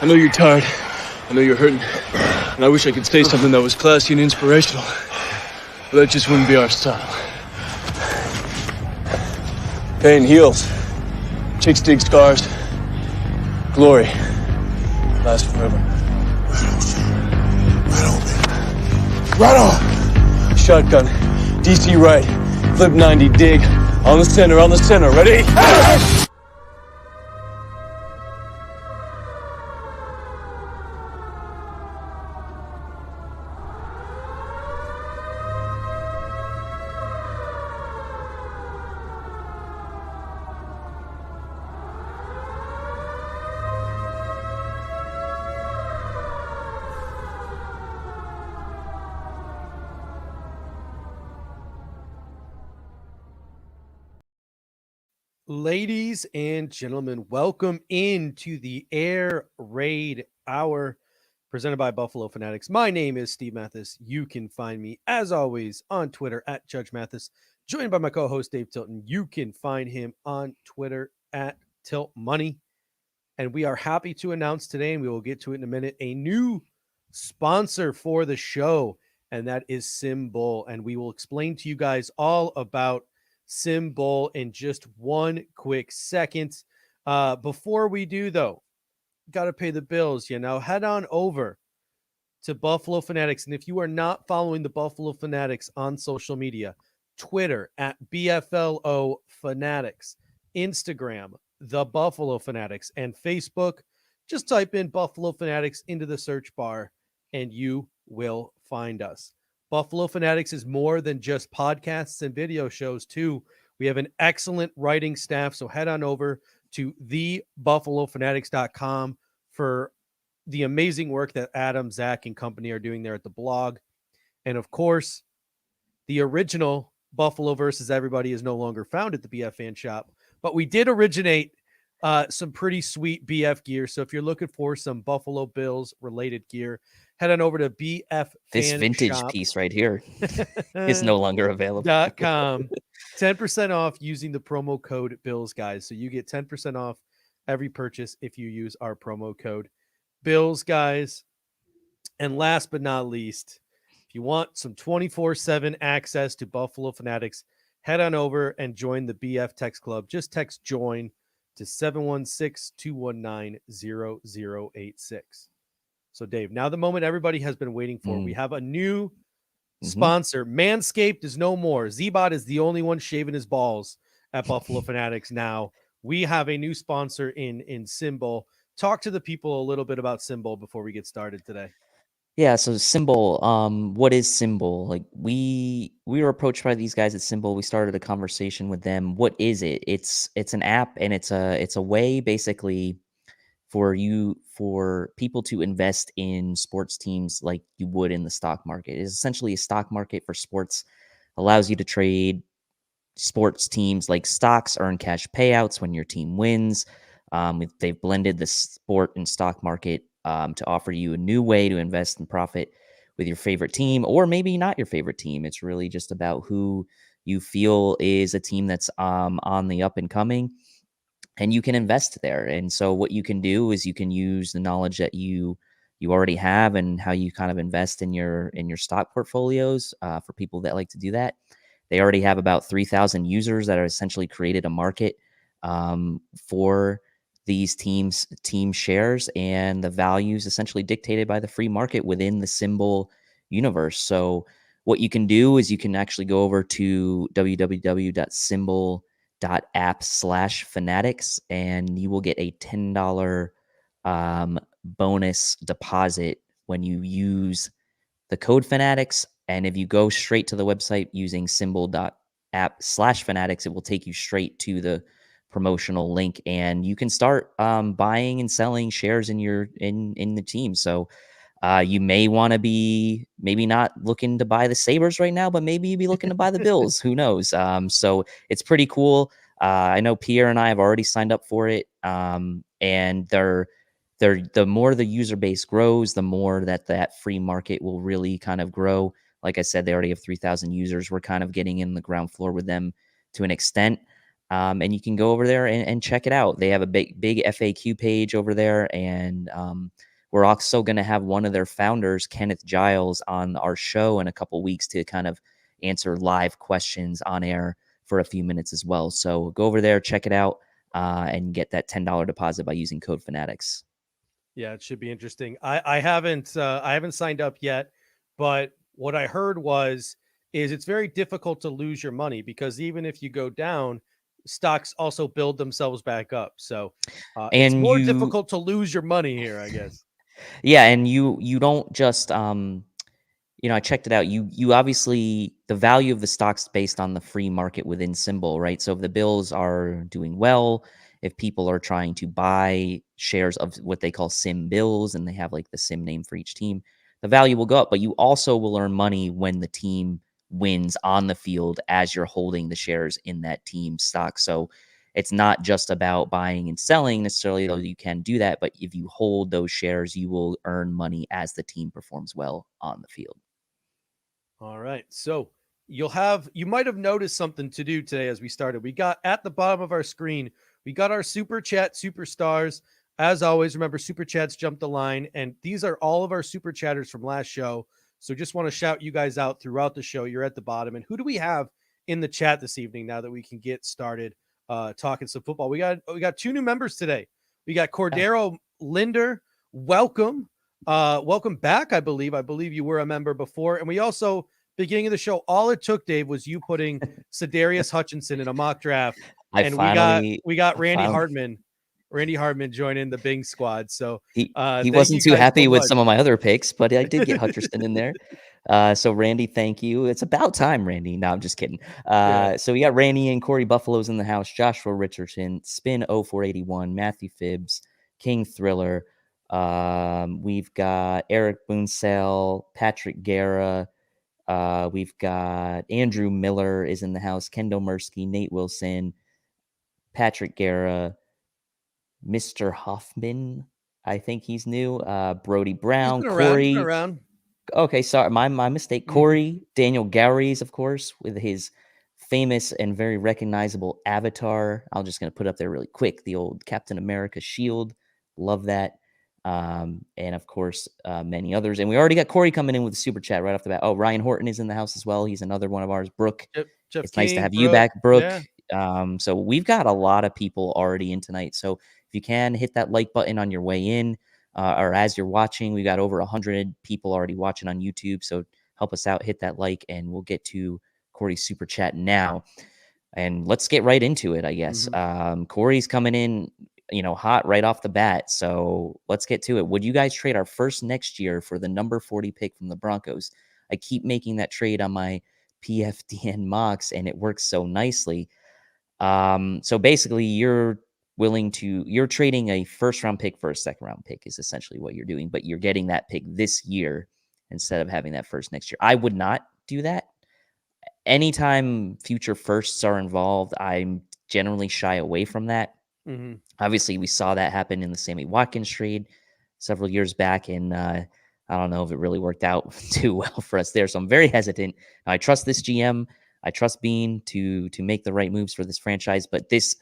I know you're tired. I know you're hurting. And I wish I could say something that was classy and inspirational. But that just wouldn't be our style. Pain heals. Chicks dig scars. Glory lasts forever. Right on. Shotgun. DC right. Flip 90, dig. On the center. Ready? Ladies and gentlemen, welcome into the Air Raid Hour presented by Buffalo Fanatics. My name is Steve Mathis. You can find me, as always, on Twitter at Judge Mathis, joined by my co-host Dave Tilton. You can find him on Twitter at Tilt Money. And we are happy to announce today, and we will get to it in a minute, a new sponsor for the show, and that is Symbol. And we will explain to you guys all about Symbol in just one quick second. Before we do, though, got to pay the bills, head on over to Buffalo Fanatics. And if you are not following the Buffalo Fanatics on social media, Twitter at BFLO Fanatics, Instagram, the Buffalo Fanatics, and Facebook, just type in Buffalo Fanatics into the search bar and you will find us. Buffalo Fanatics is more than just podcasts and video shows, too. We have an excellent writing staff, so head on over to thebuffalofanatics.com for the amazing work that Adam, Zach, and company are doing there at the blog. And, of course, the original Buffalo versus Everybody is no longer found at the BF Fan Shop, but we did originate some pretty sweet BF gear. So if you're looking for some Buffalo Bills related gear, head on over to BF Fan This vintage Shop. piece right here is no longer available. .com. 10% off using the promo code Bills, guys. So you get 10% off every purchase if you use our promo code Bills, guys. And last but not least, if you want some 24/7 access to Buffalo Fanatics, head on over and join the BF Text Club. Just text JOIN to 716-219-0086. So, Dave, now the moment everybody has been waiting for. We have a new sponsor. Manscaped is no more. Z-Bot is the only one shaving his balls at Buffalo Fanatics now. We have a new sponsor in Symbol. Talk to the people a little bit about Symbol before we get started today. Yeah, so Symbol, what is Symbol? Like we were approached by these guys at Symbol. We started a conversation with them. What is it? It's an app, and it's a way basically for people to invest in sports teams like you would in the stock market. It's essentially a stock market for sports. Allows you to trade sports teams like stocks, earn cash payouts when your team wins. They've blended the sport and stock market to offer you a new way to invest and profit with your favorite team, or maybe not your favorite team. It's really just about who you feel is a team that's on the up and coming, and you can invest there. And so what you can do is you can use the knowledge that you already have and how you kind of invest in your stock portfolios for people that like to do that. They already have about 3,000 users that are essentially created a market for these team shares, and the values essentially dictated by the free market within the Symbol universe. So what you can do is you can actually go over to www.symbol.app/fanatics, and you will get a $10 bonus deposit when you use the code Fanatics. And if you go straight to the website using symbol.app/fanatics, it will take you straight to the promotional link, and you can start buying and selling shares in the team. So you may want to be maybe not looking to buy the Sabres right now, but maybe you'd be looking to buy the Bills. Who knows? So it's pretty cool. I know Pierre and I have already signed up for it, and the more the user base grows, the more that free market will really kind of grow. Like I said, they already have 3,000 users. We're kind of getting in the ground floor with them to an extent. And you can go over there and check it out. They have a big FAQ page over there, and we're also going to have one of their founders, Kenneth Giles, on our show in a couple weeks to kind of answer live questions on air for a few minutes as well. So go over there, check it out, and get that $10 deposit by using code Fanatics. Yeah, it should be interesting. I haven't signed up yet, but what I heard is it's very difficult to lose your money because even if you go down, stocks also build themselves back up. So it's And more you, difficult to lose your money here, I guess. yeah, and you don't just I checked it out. You obviously, the value of the stock's based on the free market within Symbol, right? So if the bills are doing well, if people are trying to buy shares of what they call sim bills, and they have like the sim name for each team, the value will go up. But you also will earn money when the team wins on the field as you're holding the shares in that team stock. So it's not just about buying and selling necessarily, though you can do that. But if you hold those shares, you will earn money as the team performs well on the field. All right. So you might have noticed something to do today as we started. We got at the bottom of our screen, we got our super chat superstars. As always, remember super chats jump the line, and these are all of our super chatters from last show. So just want to shout you guys out throughout the show. You're at the bottom. And who do we have in the chat this evening now that we can get started talking some football? We got two new members today. We got Cordero Linder. Welcome. Welcome back, I believe. I believe you were a member before. And we also, beginning of the show, all it took, Dave, was you putting Sedarius Hutchinson in a mock draft. And we got Randy Hartman. Randy Hartman joining the Bing squad. So he thank wasn't you too guys happy so with much. some of my other picks, but I did get Hutcherson in there. So Randy, thank you. It's about time, Randy. No, I'm just kidding. Yeah. So we got Randy and Corey Buffalo's in the house, Joshua Richardson, Spin 0481, Matthew Phibbs, King Thriller. We've got Eric Boonsell, Patrick Guerra. We've got Andrew Miller is in the house, Kendo Mursky, Nate Wilson, Patrick Guerra, Mr. Hoffman, I think he's new. Brody Brown, He's been Corey. around. Okay, sorry, my mistake. Mhm. Corey, Daniel Gowries, of course, with his famous and very recognizable avatar. I'm just gonna put up there really quick the old Captain America shield. Love that. And of course, many others. And we already got Corey coming in with a super chat right off the bat. Oh, Ryan Horton is in the house as well. He's another one of ours. Brooke, Jeff it's nice to King, have you back, Brooke. Yeah. So we've got a lot of people already in tonight. So if you can hit that like button on your way in, or as you're watching, we got over 100 people already watching on YouTube. So help us out, hit that like, and we'll get to Corey's super chat now. And let's get right into it, I guess. Corey's coming in, hot right off the bat. So let's get to it. Would you guys trade our first next year for the number 40 pick from the Broncos? I keep making that trade on my PFDN mocks, and it works so nicely. So basically, you're trading a first round pick for a second round pick is essentially what you're doing, but you're getting that pick this year instead of having that first next year. I would not do that. Anytime future firsts are involved, I'm generally shy away from that. Obviously, we saw that happen in the Sammy Watkins trade several years back, and I don't know if it really worked out too well for us there. So I'm very hesitant. I trust this GM. I trust Bean to make the right moves for this franchise, but this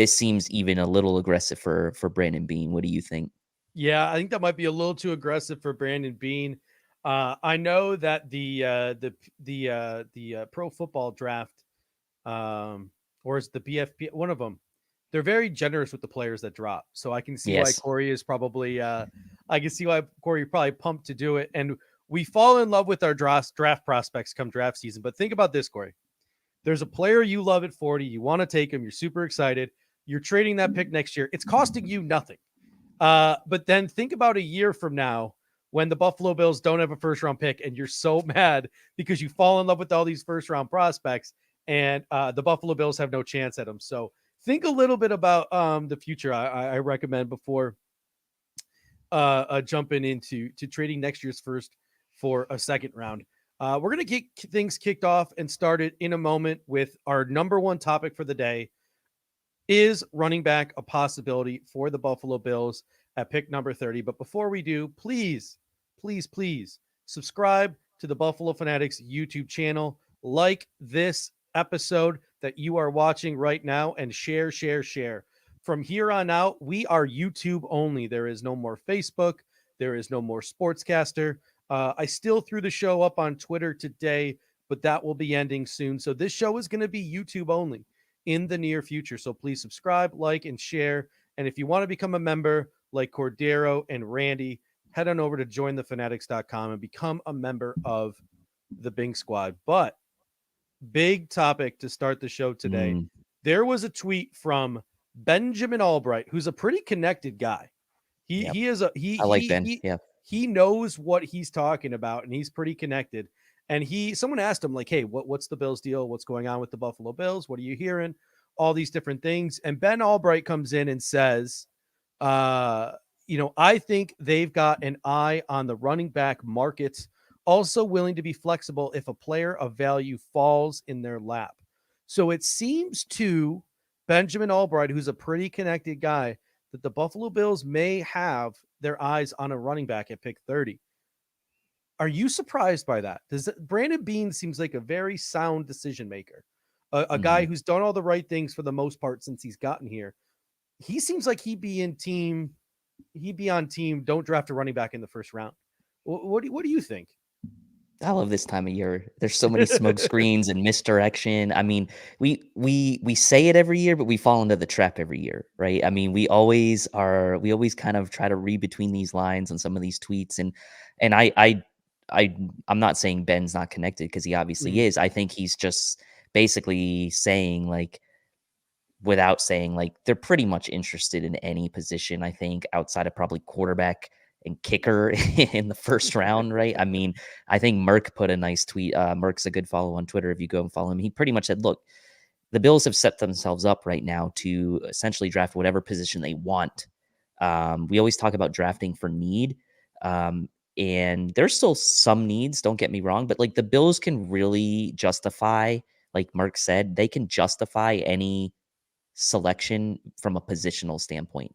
seems even a little aggressive for Brandon Bean. What do you think? Yeah, I think that might be a little too aggressive for Brandon Bean. I know that the Pro Football Draft, or is the BFP, one of them, they're very generous with the players that drop. So I can see why Yes. Corey is probably I can see why Corey probably pumped to do it. And we fall in love with our draft prospects come draft season. But think about this, Corey. There's a player you love at 40, you want to take him, you're super excited. You're trading that pick next year. It's costing you nothing. But then think about a year from now when the Buffalo Bills don't have a first round pick and you're so mad because you fall in love with all these first round prospects and the Buffalo Bills have no chance at them. So think a little bit about the future. I recommend before jumping into trading next year's first for a second round. We're going to get things kicked off and started in a moment with our number one topic for the day. Is running back a possibility for the Buffalo Bills at pick number 30? But before we do, please subscribe to the Buffalo Fanatics YouTube channel. Like this episode that you are watching right now and share, share, share. From here on out, we are YouTube only. There is no more Facebook. There is no more Sportscaster. I still threw the show up on Twitter today, but that will be ending soon. So this show is going to be YouTube only in the near future. So please subscribe, like, and share. And if you want to become a member like Cordero and Randy, head on over to jointhefanatics.com and become a member of the Bing Squad. But big topic to start the show today. Mm, There was a tweet from Benjamin Albright, who's a pretty connected guy. He yep. he is a I like Ben. Yeah. he knows what he's talking about, and he's pretty connected. And someone asked him like, "Hey, what's the Bills deal? What's going on with the Buffalo Bills? What are you hearing? All these different things." And Ben Albright comes in and says, I think they've got an eye on the running back market, also willing to be flexible if a player of value falls in their lap." So it seems to Benjamin Albright, who's a pretty connected guy, that the Buffalo Bills may have their eyes on a running back at pick 30. Are you surprised by that? Brandon Beane seems like a very sound decision maker, a guy Mhm. who's done all the right things for the most part since he's gotten here. He seems like he'd be on team. Don't draft a running back in the first round. What do you think? I love this time of year. There's so many smoke screens and misdirection. I mean, we say it every year, but we fall into the trap every year, right? I mean, we always kind of try to read between these lines on some of these tweets, and I'm not saying Ben's not connected because he obviously Mhm. is. I think he's just basically saying like without saying like they're pretty much interested in any position, I think, outside of probably quarterback and kicker in the first round, right? I mean, I think Merck put a nice tweet. Merck's a good follow on Twitter if you go and follow him. He pretty much said, look, the Bills have set themselves up right now to essentially draft whatever position they want. We always talk about drafting for need. Um, and there's still some needs, don't get me wrong, but like the Bills can really justify, like Merck said, they can justify any selection from a positional standpoint.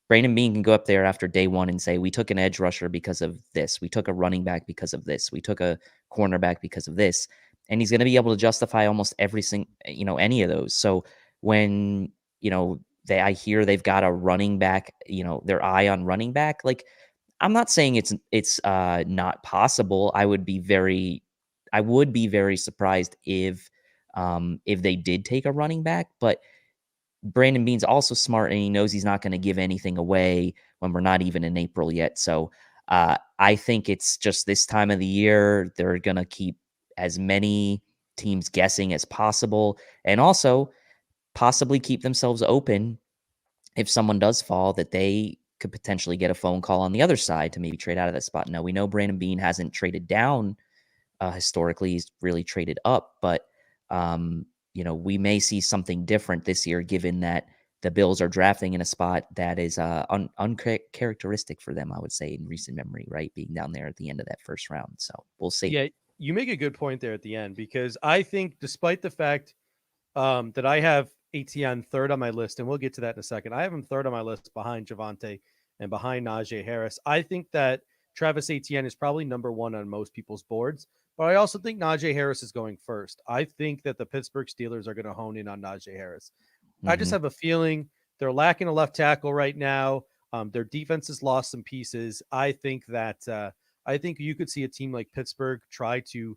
Brandon Beane can go up there after day one and say, we took an edge rusher because of this. We took a running back because of this. We took a cornerback because of this. And he's going to be able to justify almost every single, any of those. So when, I hear they've got a running back, their eye on running back, like I'm not saying it's not possible. I would be very surprised if they did take a running back, but Brandon Beane's also smart and he knows he's not going to give anything away when we're not even in April yet. So I think it's just this time of the year, they're going to keep as many teams guessing as possible and also possibly keep themselves open if someone does fall that they could potentially get a phone call on the other side to maybe trade out of that spot. Now, we know Brandon Beane hasn't traded down historically. He's really traded up, but we may see something different this year, given that the Bills are drafting in a spot that is uncharacteristic for them, I would say, in recent memory, right? Being down there at the end of that first round. So we'll see. Yeah, you make a good point there at the end, because I think despite the fact that I have ATN third on my list, and we'll get to that in a second. I have him third on my list behind Javonte and behind Najee Harris. I think that Travis Etienne is probably number one on most people's boards, but I also think Najee Harris is going first. I think that the Pittsburgh Steelers are going to hone in on Najee Harris. I just Hmm. have a feeling they're lacking a left tackle right now. Their defense has lost some pieces. I think you could see a team like Pittsburgh try to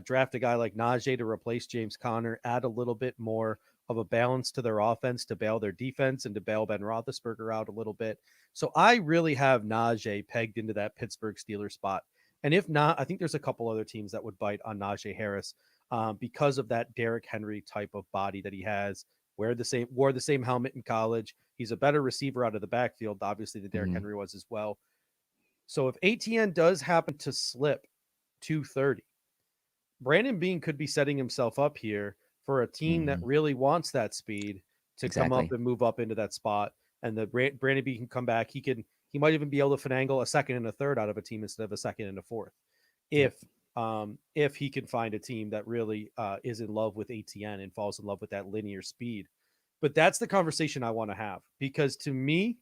draft a guy like Najee to replace James Conner, add a little bit more of a balance to their offense to bail their defense and to bail Ben Roethlisberger out a little bit. So I really have Najee pegged into that Pittsburgh Steelers spot. And if not, I think there's a couple other teams that would bite on Najee Harris because of that Derrick Henry type of body that he has. Wore the same helmet in college. He's a better receiver out of the backfield, obviously, than Derrick Hmm. Henry was as well. So if ATN does happen to slip 230, Brandon Beane could be setting himself up here for a team that Hmm. really wants that speed to come up Exactly. and move up into that spot. And the Brandon Beane can come back. He might even be able to finagle a second and a third out of a team instead of a second and a fourth, Yep. if he can find a team that really is in love with ATN and falls in love with that linear speed. But that's the conversation I want to have, because to me,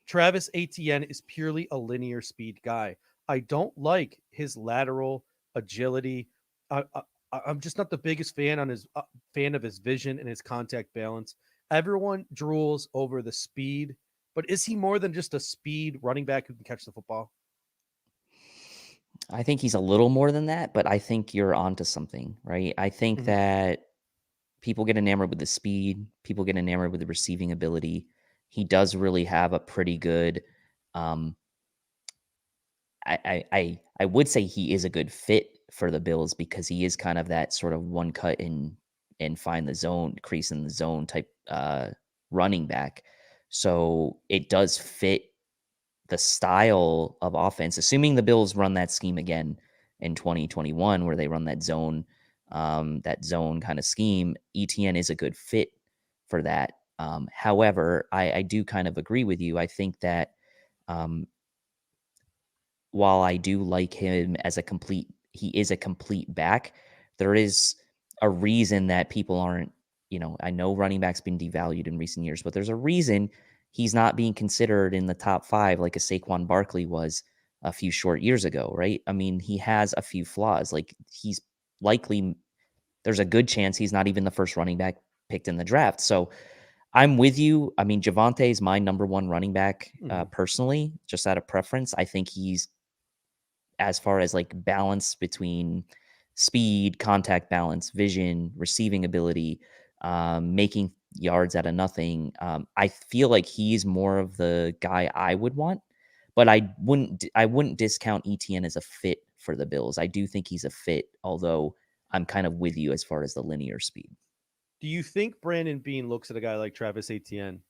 Travis Etienne is purely a linear speed guy. I don't like his lateral agility. I'm just not the biggest fan of his vision and his contact balance. Everyone drools over the speed, but is he more than just a speed running back who can catch the football? I think he's a little more than that, but I think you're onto something, right? I think Mhm. that people get enamored with the speed, people get enamored with the receiving ability. He does really have a pretty good um I would say he is a good fit for the Bills because he is kind of that sort of one cut and find the zone, crease in the zone type running back. So it does fit the style of offense, assuming the Bills run that scheme again in 2021, where they run that zone kind of scheme. ETN is a good fit for that. However, I do kind of agree with you. I think that um, while I do like him as he is a complete back. There is a reason that people aren't, I know running back's been devalued in recent years, but there's a reason he's not being considered in the top 5 like a Saquon Barkley was a few short years ago, right? I mean, he has a few flaws. Like he's likely there's a good chance he's not even the first running back picked in the draft. So I'm with you. I mean, Javonte is my number 1 running back Mhm. personally, just out of preference. I think he's as far as like balance between speed, contact balance, vision, receiving ability, making yards out of nothing. I feel like he's more of the guy I would want, but I wouldn't discount ETN as a fit for the Bills. I do think he's a fit, although I'm kind of with you as far as the linear speed. Do you think Brandon Bean looks at a guy like Travis Etienne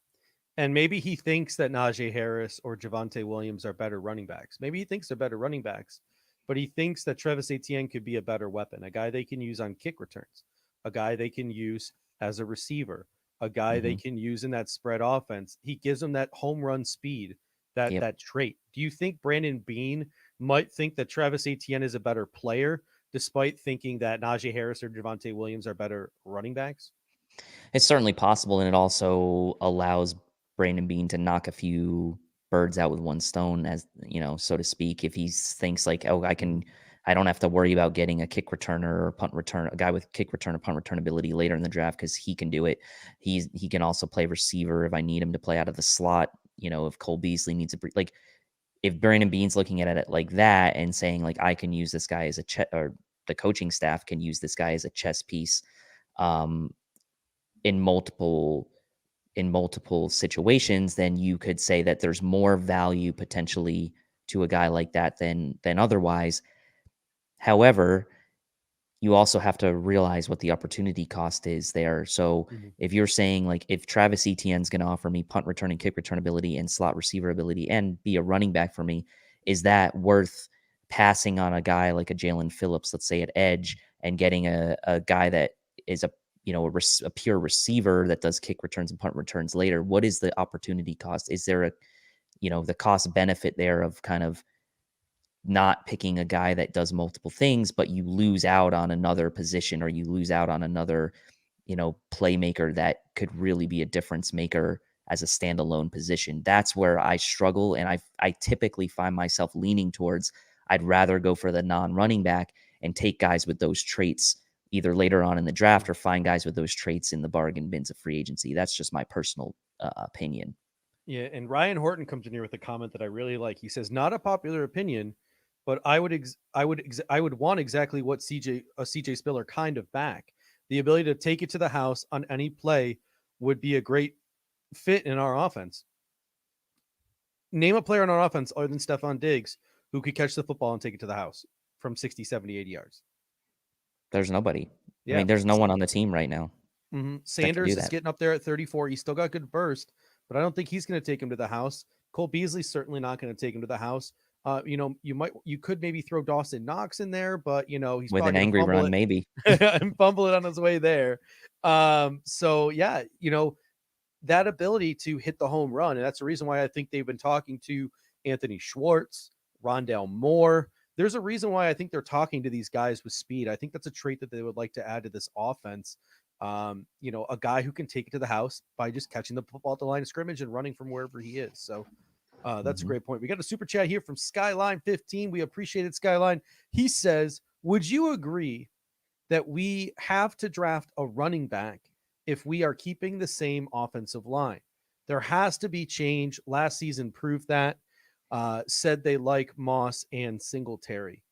and maybe he thinks that Najee Harris or Javante Williams are better running backs? Maybe he thinks they're better running backs, but he thinks that Travis Etienne could be a better weapon, a guy they can use on kick returns, a guy they can use as a receiver, a guy they Hmm. can use in that spread offense. He gives them that home run speed, that Yep. that trait. Do you think Brandon Bean might think that Travis Etienne is a better player, despite thinking that Najee Harris or Javante Williams are better running backs? It's certainly possible, and it also allows Brandon Bean to knock a few birds out with one stone, as so to speak. If he thinks like, oh, Mhm. I don't have to worry about getting a kick returner or punt return, a guy with kick return or punt return ability later in the draft because he can do it. He can also play receiver if I need him to play out of the slot. If Cole Beasley needs a like, if Brandon Bean's looking at it like that and saying like, I can use this guy as a or the coaching staff can use this guy as a chess piece. Um, in multiple situations, then you could say that there's more value potentially to a guy like that than otherwise. However, you also have to realize what the opportunity cost is there. So Mhm. if you're saying like if Travis Etienne's going to offer me punt return and kick return ability and slot receiver ability and be a running back for me, is that worth passing on a guy like a Jalen Phillips, let's say at edge, and getting a guy that is a pure receiver that does kick returns and punt returns later? What is the opportunity cost? Is there the cost benefit there of kind of not picking a guy that does multiple things, but you lose out on another position or you lose out on another, playmaker that could really be a difference maker as a standalone position. That's where I struggle. And I typically find myself leaning towards I'd rather go for the non-running back and take guys with those traits either later on in the draft or find guys with those traits in the bargain bins of free agency. That's just my personal opinion. Yeah, and Ryan Horton comes in here with a comment that I really like. He says, "Not a popular opinion, but I would want exactly what CJ Spiller kind of back. The ability to take it to the house on any play would be a great fit in our offense. Name a player on our offense other than Stephon Diggs who could catch the football and take it to the house from 60, 70, 80 yards. There's nobody. I Yeah. mean, there's no one on the team right now that can do Sanders is that. getting up there at 34. He's still got good burst, but I don't think he's going to take him to the house. Cole Beasley's certainly not going to take him to the house. You could maybe throw Dawson Knox in there, but he's With probably an going to angry fumble run, it maybe. and fumble it on his way there. So yeah, that ability to hit the home run, and that's the reason why I think they've been talking to Anthony Schwartz, Rondell Moore. There's a reason why I think they're talking to these guys with speed. I think that's a trait that they would like to add to this offense. A guy who can take it to the house by just catching the football at the line of scrimmage and running from wherever he is. So that's a Mhm. great point. We got a super chat here from Skyline 15. We appreciate it, Skyline. He says, "Would you agree that we have to draft a running back if we are keeping the same offensive line. There has to be change. Last season proved that. Said they like Moss and Singletary.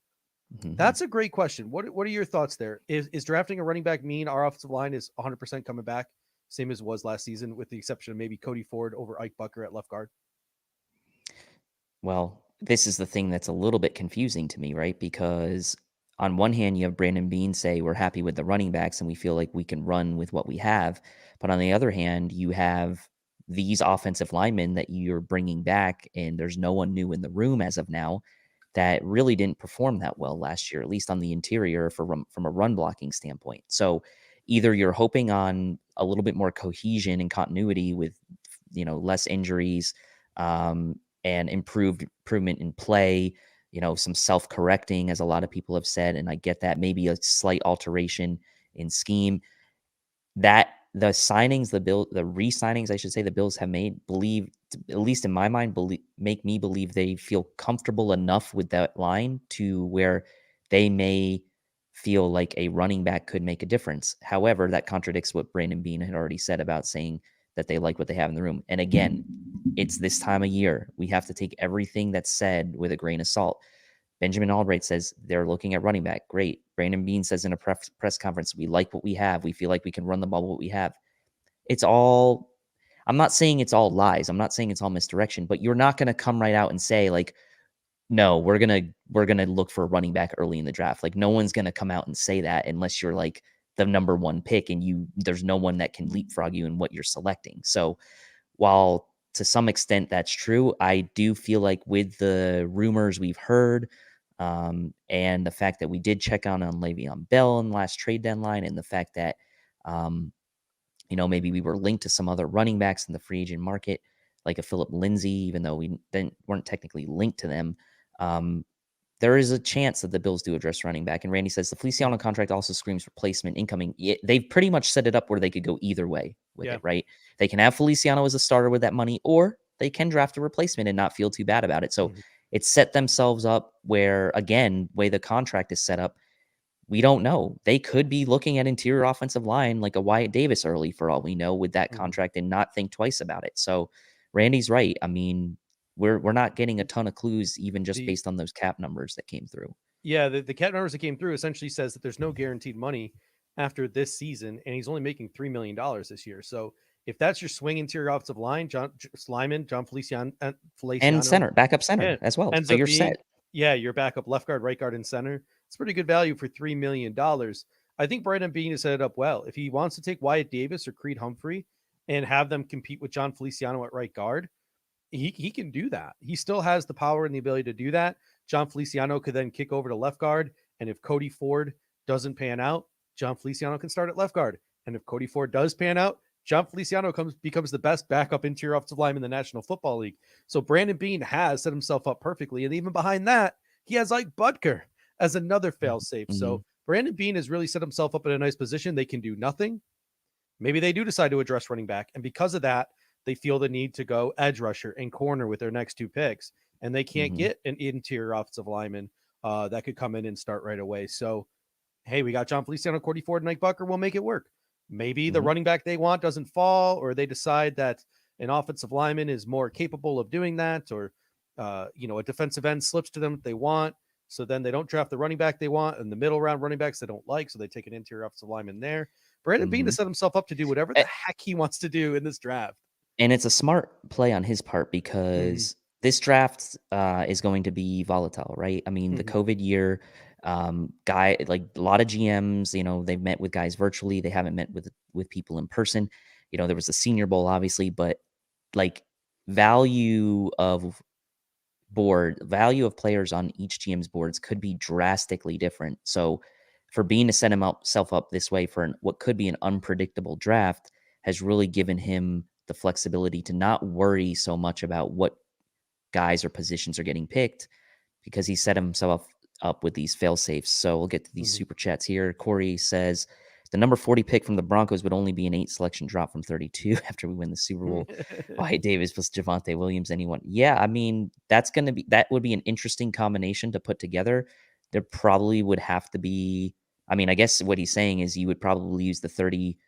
That's a great question. What are your thoughts there? Is drafting a running back mean our offensive line is 100% coming back, same as it was last season, with the exception of maybe Cody Ford over Ike Bucker at left guard? Well, this is the thing that's a little bit confusing to me, right? Because on one hand, you have Brandon Bean say we're happy with the running backs and we feel like we can run with what we have. But on the other hand, you have these offensive linemen that you're bringing back, and there's no one new in the room as of now that really didn't perform that well last year, at least on the interior from a run blocking standpoint. So either you're hoping on a little bit more cohesion and continuity with, less injuries, and improvement in play, some self-correcting, as a lot of people have said, and I get that, maybe a slight alteration in scheme. That the signings, the re-signings, I should say, the Bills have made, at least in my mind, make me believe they feel comfortable enough with that line to where they may feel like a running back could make a difference. However, that contradicts what Brandon Bean had already said about saying that they like what they have in the room. And again, it's this time of year. We have to take everything that's said with a grain of salt. Benjamin Albright says they're looking at running back. Great. Brandon Bean says in a press conference, we like what we have. We feel like we can run the ball with what we have. It's all, I'm not saying it's all lies. I'm not saying it's all misdirection, but you're not going to come right out and say like, no, we're going to look for a running back early in the draft. Like no one's going to come out and say that unless you're like the number one pick and there's no one that can leapfrog you in what you're selecting. So while to some extent that's true, I do feel like with the rumors we've heard, and the fact that we did check on Le'Veon Bell in the last trade deadline, and the fact that maybe we were linked to some other running backs in the free agent market, like a Philip Lindsay, even though we weren't technically linked to them. There is a chance that the Bills do address running back. And Randy says the Feliciano contract also screams replacement incoming. They've pretty much set it up where they could go either way with it, right? They can have Feliciano as a starter with that money, or they can draft a replacement and not feel too bad about it. So it's set themselves up where, again, way the contract is set up, we don't know. They could be looking at interior offensive line like a Wyatt Davis early for all we know with that contract and not think twice about it. So Randy's right. I mean, we're not getting a ton of clues even just based on those cap numbers that came through. Yeah, the cap numbers that came through essentially says that there's no guaranteed money after this season, and he's only making $3 million this year. So if that's your swing interior offensive line, John Feliciano, and center, backup center as well. So you're set. Yeah, your backup left guard, right guard, and center. It's pretty good value for $3 million. I think Brandon Bean has set it up well. If he wants to take Wyatt Davis or Creed Humphrey and have them compete with John Feliciano at right guard, he can do that. He still has the power and the ability to do that. John Feliciano could then kick over to left guard. And if Cody Ford doesn't pan out, John Feliciano can start at left guard. And if Cody Ford does pan out, John Feliciano becomes the best backup interior offensive lineman in the National Football League. So Brandon Bean has set himself up perfectly. And even behind that, he has Ike Butker as another fail-safe. So Brandon Bean has really set himself up in a nice position. They can do nothing. Maybe they do decide to address running back. And because of that, they feel the need to go edge rusher and corner with their next two picks. And they can't get an interior offensive lineman that could come in and start right away. So, hey, we got John Feliciano, Cody Ford, and Ike Bucker. We'll make it work. Maybe the running back they want doesn't fall, or they decide that an offensive lineman is more capable of doing that, or, a defensive end slips to them if they want. So then they don't draft the running back they want, and the middle round running backs they don't like. So they take an interior offensive lineman there. Brandon Bean has set himself up to do whatever the heck he wants to do in this draft. And it's a smart play on his part because this draft is going to be volatile, right? I mean, the COVID year, like a lot of GMs, they've met with guys virtually. They haven't met with people in person. There was the Senior Bowl, obviously, but like value of players on each GM's boards could be drastically different. So for Bean to set himself up this way for what could be an unpredictable draft has really given him the flexibility to not worry so much about what guys or positions are getting picked, because he set himself up with these fail safes. So we'll get to these super chats here. Corey says the number 40 pick from the Broncos would only be an 8 selection drop from 32 after we win the Super Bowl. Wyatt Davis plus Javonte Williams, anyone? Yeah, I mean, that would be an interesting combination to put together. There probably would have to be I mean, I guess what he's saying is you would probably use the 30,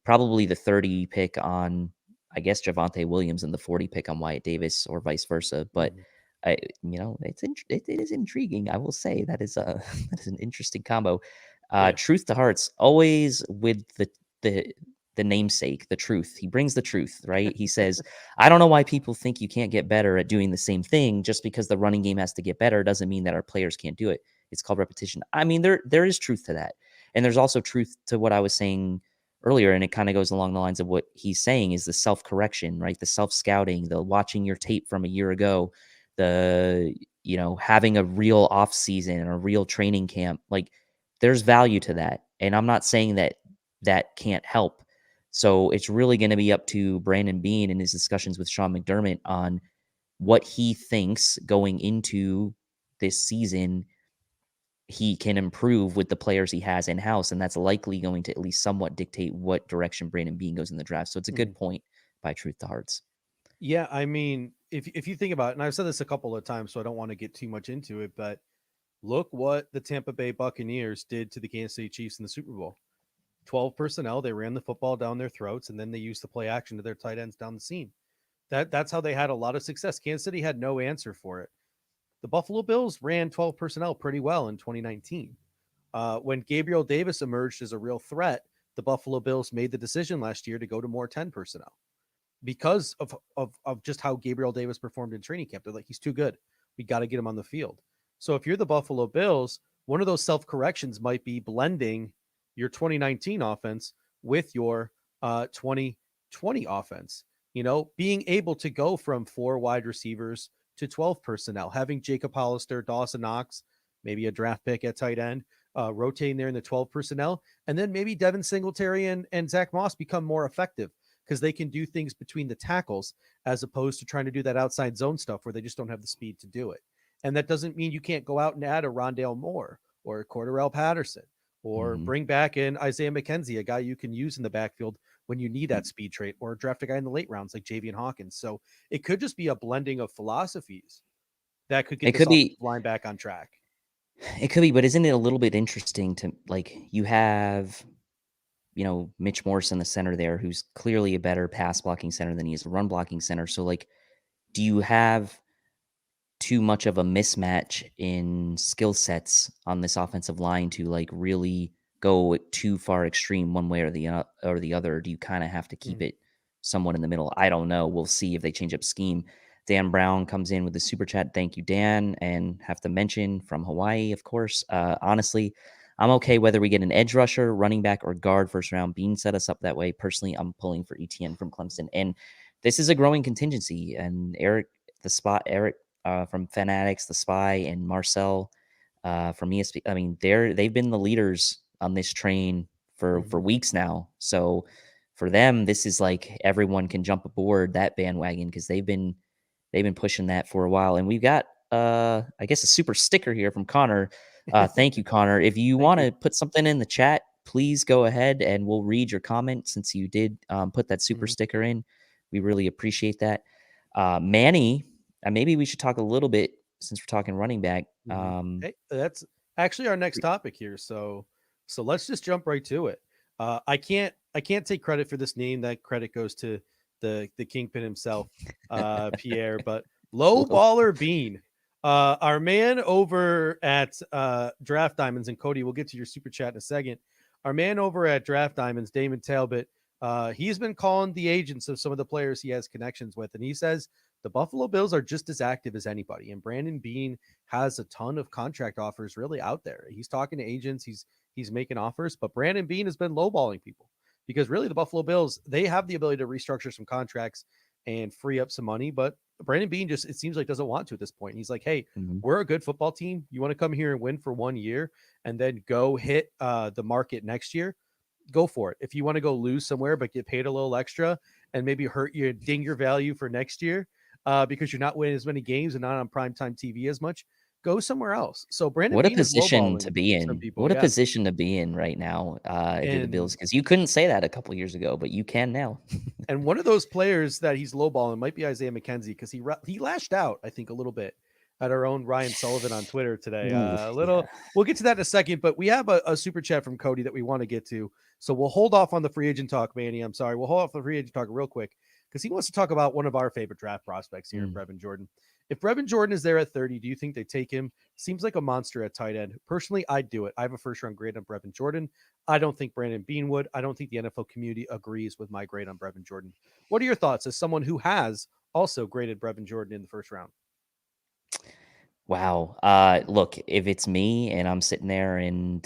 probably the 30 pick on, I guess, Javonte Williams and the 40 pick on Wyatt Davis or vice versa. But Mhm. it is intriguing. I will say that is a that is an interesting combo. Yeah. Truth to Hearts, always with the the namesake, the truth. He brings the truth, right? He says, I don't know why people think you can't get better at doing the same thing. Just because the running game has to get better doesn't mean that our players can't do it. It's called repetition. I mean, there is truth to that. And there's also truth to what I was saying earlier, and it kind of goes along the lines of what he's saying is the self-correction, right? The self-scouting, the watching your tape from a year ago, the having a real off season and a real training camp. Like, there's value to that. And I'm not saying that that can't help. So it's really going to be up to Brandon Beane and his discussions with Sean McDermott on what he thinks going into this season he can improve with the players he has in house, and that's likely going to at least somewhat dictate what direction Brandon Beane goes in the draft. So it's a good Mhm. point by Truth to Hearts. Yeah, I mean, if you think about it, and I've said this a couple of times, so I don't want to get too much into it, but look what the Tampa Bay Buccaneers did to the Kansas City Chiefs in the Super Bowl. 12 personnel, they ran the football down their throats, and then they used the play action to their tight ends down the seam. That's how they had a lot of success. Kansas City had no answer for it. The Buffalo Bills ran 12 personnel pretty well in 2019. When Gabriel Davis emerged as a real threat, the Buffalo Bills made the decision last year to go to more 10 personnel because of just how Gabriel Davis performed in training camp. They're like, he's too good. We got to get him on the field. So if you're the Buffalo Bills, one of those self corrections might be blending your 2019 offense with your 2020 offense. Being able to go from 4 wide receivers to 12 personnel, having Jacob Hollister, Dawson Knox, maybe a draft pick at tight end, rotating there in the 12 personnel, and then maybe Devin Singletary and Zach Moss become more effective because they can do things between the tackles as opposed to trying to do that outside zone stuff where they just don't have the speed to do it. And that doesn't mean you can't go out and add a Rondale Moore or a Cordarrelle Patterson or Mm-hmm. bring back in Isaiah McKenzie, a guy you can use in the backfield when you need that speed trait, or draft a guy in the late rounds like Javian Hawkins. So it could just be a blending of philosophies that could get It this could offensive be, line back on track. but isn't it a little bit interesting to, like, you have, Mitch Morse in the center there, who's clearly a better pass blocking center than he is a run blocking center. So, like, do you have too much of a mismatch in skill sets on this offensive line to, like, really go too far extreme one way or the other? Or do you kind of have to keep Mm. it somewhat in the middle? I don't know. We'll see if they change up scheme. Dan Brown comes in with the super chat. Thank you, Dan. And have to mention from Hawaii, of course. Honestly, I'm okay whether we get an edge rusher, running back, or guard first round. Bean set us up that way. Personally, I'm pulling for ETN from Clemson. And this is a growing contingency. And Eric from Fanatics, The Spy, and Marcel from ESP. I mean, they've been the leaders on this train for Mhm. weeks now. So for them, this is like everyone can jump aboard that bandwagon because they've been pushing that for a while. And we've got I guess a super sticker here from Connor. Thank you, Connor. If you Thank want you. to put something in the chat, please go ahead and we'll read your comment since you did put that super Mhm. sticker in. We really appreciate that. Manny, maybe we should talk a little bit since we're talking running back. Mhm. Hey, that's actually our next topic here. So let's just jump right to it. I can't take credit for this name. That credit goes to the kingpin himself, Pierre. But low Woof. baller Bean, our man over at Draft Diamonds, and Cody, we'll get to your super chat in a second. Our man over at Draft Diamonds, Damon Talbot, he's been calling the agents of some of the players he has connections with, and he says the Buffalo Bills are just as active as anybody. And Brandon Beane has a ton of contract offers really out there. He's talking to agents, he's making offers, but Brandon Beane has been lowballing people because really the Buffalo Bills, they have the ability to restructure some contracts and free up some money, but Brandon Beane just, it seems like, doesn't want to at this point. He's like, hey, Mhm. we're a good football team. You want to come here and win for 1 year and then go hit the market next year? Go for it. If you want to go lose somewhere but get paid a little extra and maybe ding your value for next year because you're not winning as many games and not on primetime TV as much, go somewhere else. So Brandon What a Beane is position to lowballing be some in. people, What a yeah. position to be in right now, if you're the Bills, And because you couldn't say that a couple years ago, but you can now. one of those players that he's lowballing might be Isaiah McKenzie because he lashed out, I think, a little bit at our own Ryan Sullivan on Twitter today. Ooh, Little, yeah. we'll get to that in a second, but we have a super chat from Cody that we want to get to. So we'll hold off on the free agent talk, Manny. I'm sorry. We'll hold off the free agent talk real quick because he wants to talk about one of our favorite draft prospects here in Brevin Jordan. If Brevin Jordan is there at 30, do you think they take him? Seems like a monster at tight end. Personally, I'd do it. I have a first round grade on Brevin Jordan. I don't think Brandon Bean would. I don't think the NFL community agrees with my grade on Brevin Jordan. What are your thoughts as someone who has also graded Brevin Jordan in the first round? Wow. Look, if it's me and I'm sitting there and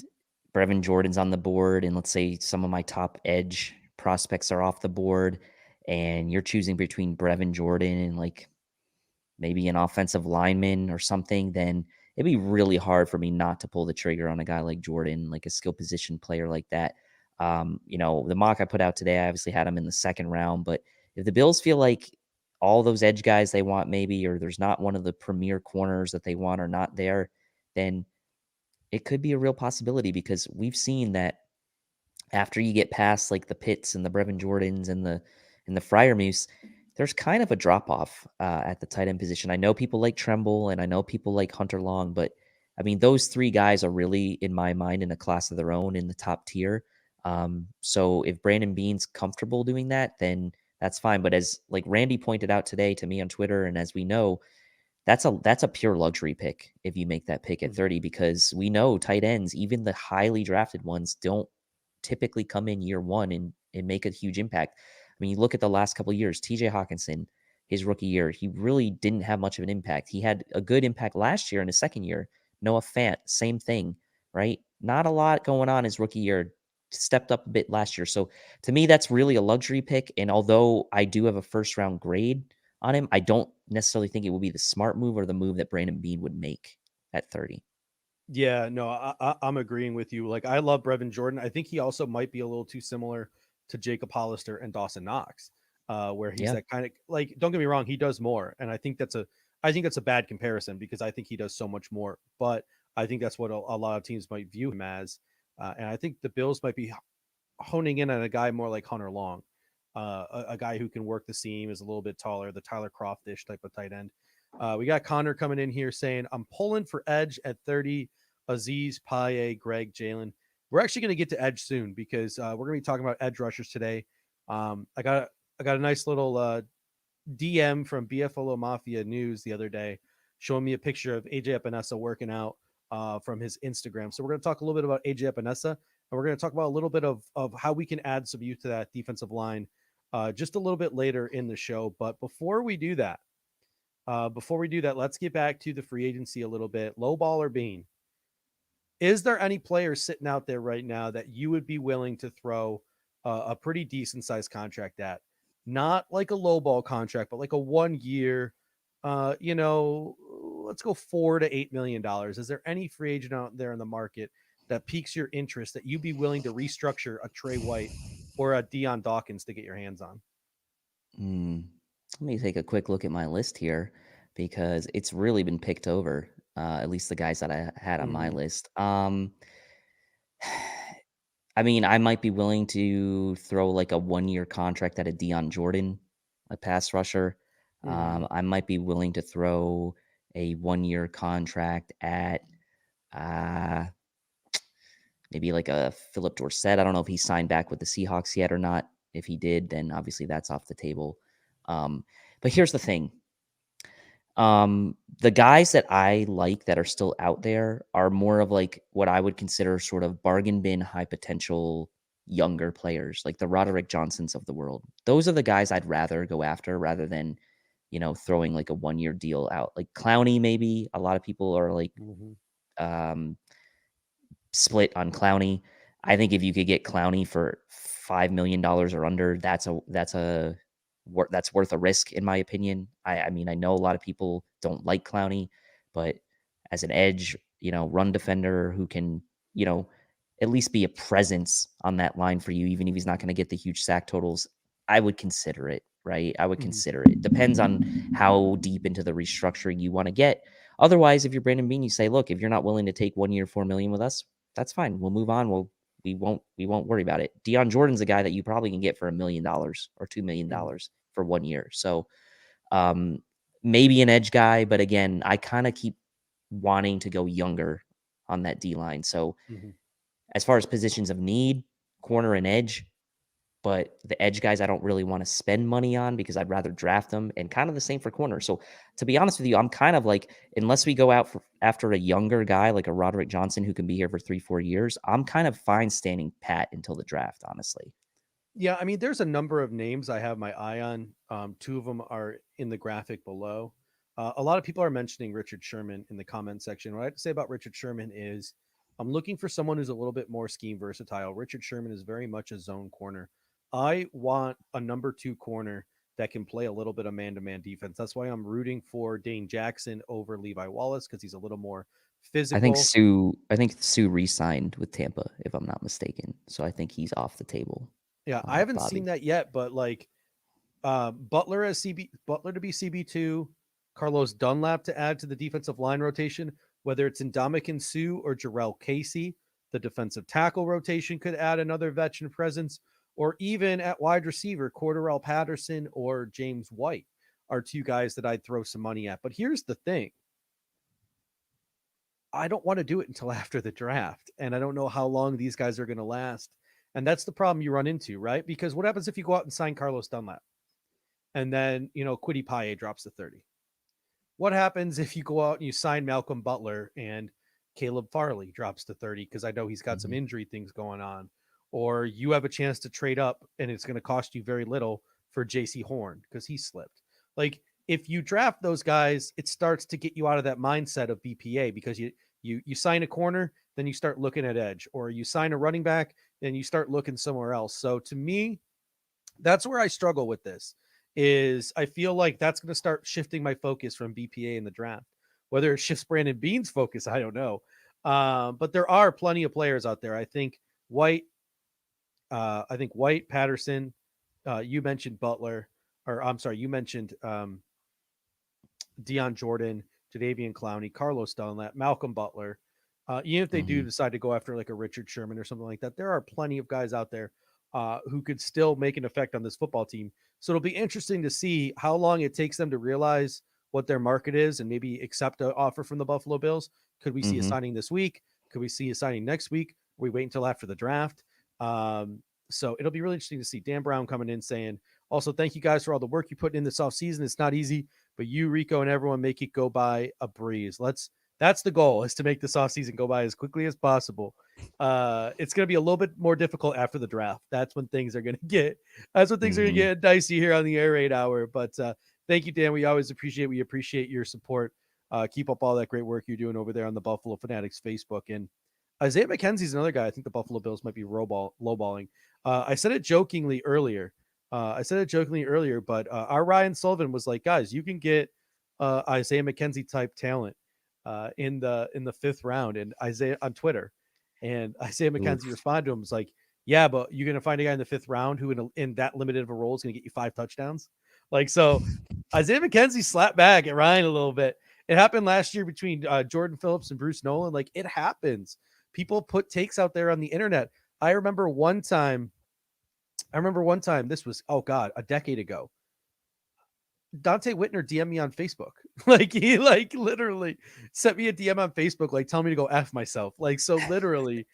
Brevin Jordan's on the board, and let's say some of my top edge prospects are off the board, and you're choosing between Brevin Jordan and like maybe an offensive lineman or something, then it'd be really hard for me not to pull the trigger on a guy like Jordan, like a skill position player like that. The mock I put out today, I obviously had him in the second round, but if the Bills feel like all those edge guys they want maybe, or there's not one of the premier corners that they want or not there, then it could be a real possibility because we've seen that after you get past like the Pitts and the Brevin Jordans and the Freiermuths, there's kind of a drop off at the tight end position. I know people like Tremble and I know people like Hunter Long, but I mean those three guys are really in my mind in a class of their own in the top tier. So if Brandon Bean's comfortable doing that, then that's fine. But as like Randy pointed out today to me on Twitter, and as we know, that's a pure luxury pick if you make that pick at 30, because we know tight ends, even the highly drafted ones, don't typically come in year one and make a huge impact. I mean, you look at the last couple of years, TJ Hawkinson, his rookie year, he really didn't have much of an impact. He had a good impact last year in his second year. Noah Fant, same thing, right? Not a lot going on his rookie year, stepped up a bit last year. So to me, that's really a luxury pick. And although I do have a first round grade on him, I don't necessarily think it would be the smart move or the move that Brandon Bean would make at 30. Yeah, no, I'm agreeing with you. Like, I love Brevin Jordan. I think he also might be a little too similar to Jacob Hollister and Dawson Knox, where he's Yeah. that kind of like. Don't get me wrong, he does more, and I think that's a bad comparison because I think he does so much more. But I think that's what a lot of teams might view him as, and I think the Bills might be honing in on a guy more like Hunter Long, a guy who can work the seam, is a little bit taller, the Tyler Croftish type of tight end. We got Connor coming in here saying, I'm pulling for edge at 30, Aziz, Paye, Greg, Jalen. We're actually going to get to edge soon because we're going to be talking about edge rushers today. I got a nice little DM from BFLO Mafia News the other day showing me a picture of AJ Epinesa working out from his Instagram. So we're going to talk a little bit about AJ Epinesa, and we're going to talk about a little bit of how we can add some youth to that defensive line just a little bit later in the show. But before we do that, let's get back to the free agency a little bit. Low ball or bean? Is there any players sitting out there right now that you would be willing to throw a pretty decent sized contract at? Not like a low ball contract, but like a 1 year, let's go $4 to $8 million. Is there any free agent out there in the market that piques your interest that you'd be willing to restructure a Trey White or a Deion Dawkins to get your hands on? Let me take a quick look at my list here because it's really been picked over. At least the guys that I had on my Mm-hmm. list. I mean, I might be willing to throw like a 1 year contract at a Deion Jordan, a pass rusher. Mm-hmm. I might be willing to throw a 1 year contract at uh, maybe like a Philip Dorsett. I don't know if he signed back with the Seahawks yet or not. If he did, then obviously that's off the table. But here's the thing. The guys that I like that are still out there are more of like what I would consider sort of bargain bin high potential younger players, like the Roderick Johnsons of the world. Those are the guys I'd rather go after rather than, throwing like a 1 year deal out. Like Clowney, maybe. A lot of people are like Mm-hmm. um split on Clowney. I think if you could get Clowney for $5 million or under, that's worth a risk in my opinion. I mean, I know a lot of people don't like Clowney, but as an edge, run defender who can, you know, at least be a presence on that line for you, even if he's not going to get the huge sack totals, I would consider it, right? I would Mm-hmm. consider it. Depends on how deep into the restructuring you want to get. Otherwise, if you're Brandon Bean, you say, look, if you're not willing to take 1 year, $4 million with us, that's fine. We'll move on. We won't worry about it. Deion Jordan's a guy that you probably can get for $1 million or $2 million Mm-hmm. for 1 year. So um, maybe an edge guy, but again, I kind of keep wanting to go younger on that D line. So as far as positions of need, corner and edge, but the edge guys I don't really want to spend money on because I'd rather draft them, and kind of the same for corner. So to be honest with you, I'm kind of like, unless we go out after a younger guy like a Roderick Johnson who can be here for 3-4 years, I'm kind of fine standing pat until the draft, honestly. Yeah, I mean, there's a number of names I have my eye on. Two of them are in the graphic below. A lot of people are mentioning Richard Sherman in the comment section. What I have to say about Richard Sherman is I'm looking for someone who's a little bit more scheme versatile. Richard Sherman is very much a zone corner. I want a number 2 corner that can play a little bit of man-to-man defense. That's why I'm rooting for Dane Jackson over Levi Wallace, because he's a little more physical. I think Sue re-signed with Tampa, if I'm not mistaken. So I think he's off the table. Yeah, I haven't Bobby. seen that yet, but like Butler as Butler to be CB2, Carlos Dunlap to add to the defensive line rotation, whether it's Ndamukong Suh or Jarrell Casey. The defensive tackle rotation could add another veteran presence, or even at wide receiver, Cordarrelle Patterson or James White are 2 guys that I'd throw some money at. But here's the thing. I don't want to do it until after the draft, and I don't know how long these guys are going to last. And that's the problem you run into, right? Because what happens if you go out and sign Carlos Dunlap? And then, Kwity Paye drops to 30. What happens if you go out and you sign Malcolm Butler and Caleb Farley drops to 30? Because I know he's got some injury things going on. Or you have a chance to trade up and it's going to cost you very little for JC Horn because he slipped. Like, if you draft those guys, it starts to get you out of that mindset of BPA, because you sign a corner, then you start looking at edge, or you sign a running back, then you start looking somewhere else. So to me, that's where I struggle with this. Is I feel like that's going to start shifting my focus from BPA in the draft. Whether it shifts Brandon Beane's focus, I don't know. But there are plenty of players out there. I think White, Patterson. You mentioned Butler, or I'm sorry, you mentioned Deion Jordan, Jadeveon Clowney, Carlos Dunlap, Malcolm Butler. Even if they do decide to go after like a Richard Sherman or something like that, there are plenty of guys out there who could still make an effect on this football team. So it'll be interesting to see how long it takes them to realize what their market is and maybe accept an offer from the Buffalo Bills. Could we see a signing this week? Could we see a signing next week? We wait until after the draft. So it'll be really interesting to see. Dan Brown coming in saying, also, thank you guys for all the work you put in this offseason. It's not easy, but you, Rico, and everyone make it go by a breeze. That's the goal, is to make this offseason go by as quickly as possible. It's going to be a little bit more difficult after the draft. That's when things are going to get dicey here on the Air Raid Hour. But thank you, Dan. We appreciate your support. Keep up all that great work you're doing over there on the Buffalo Fanatics Facebook. And Isaiah McKenzie's another guy I think the Buffalo Bills might be lowballing. I said it jokingly earlier. But our Ryan Sullivan was like, guys, you can get Isaiah McKenzie type talent in the 5th round, and Isaiah on Twitter, and Isaiah McKenzie responded to him, was like, yeah, but you're gonna find a guy in the 5th round who in that limited of a role is gonna get you 5 touchdowns. Like, so Isaiah McKenzie slapped back at Ryan a little bit. It happened last year between Jordan Phillips and Bruce Nolan. Like, it happens. People put takes out there on the internet. I remember one time, this was, a decade ago. Dante Whitner DM'd me on Facebook. Like, he literally sent me a DM on Facebook, like, tell me to go F myself. Like, so literally,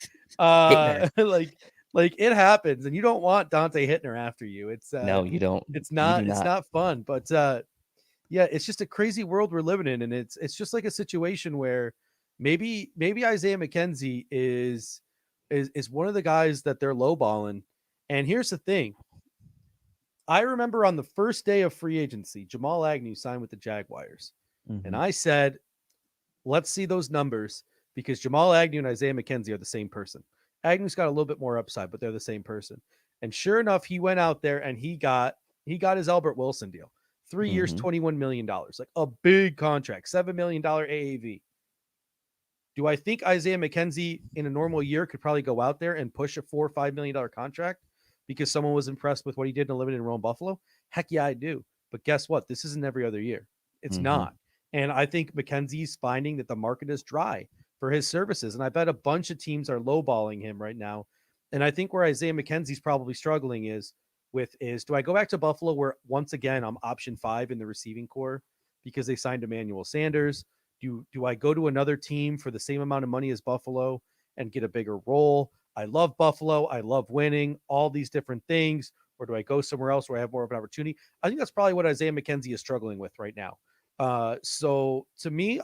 like it happens, and you don't want Dante Hittner after you. It's no, you don't. It's not fun, but yeah, it's just a crazy world we're living in. And it's just like a situation where maybe Isaiah McKenzie is one of the guys that they're lowballing. And here's the thing. I remember on the first day of free agency, Jamal Agnew signed with the Jaguars. And I said, let's see those numbers, because Jamal Agnew and Isaiah McKenzie are the same person. Agnew's got a little bit more upside, but they're the same person. And sure enough, he went out there and he got his Albert Wilson deal. 3 years, $21 million, like a big contract, $7 million AAV. Do I think Isaiah McKenzie in a normal year could probably go out there and push a $4 or $5 million contract because someone was impressed with what he did in a limited role in Buffalo? Heck yeah, I do. But guess what? This isn't every other year. It's not. And I think McKenzie's finding that the market is dry for his services. And I bet a bunch of teams are lowballing him right now. And I think where Isaiah McKenzie's probably struggling is do I go back to Buffalo, where once again I'm option 5 in the receiving core because they signed Emmanuel Sanders? Do I go to another team for the same amount of money as Buffalo and get a bigger role? I love Buffalo. I love winning, all these different things. Or do I go somewhere else where I have more of an opportunity? I think that's probably what Isaiah McKenzie is struggling with right now. So to me,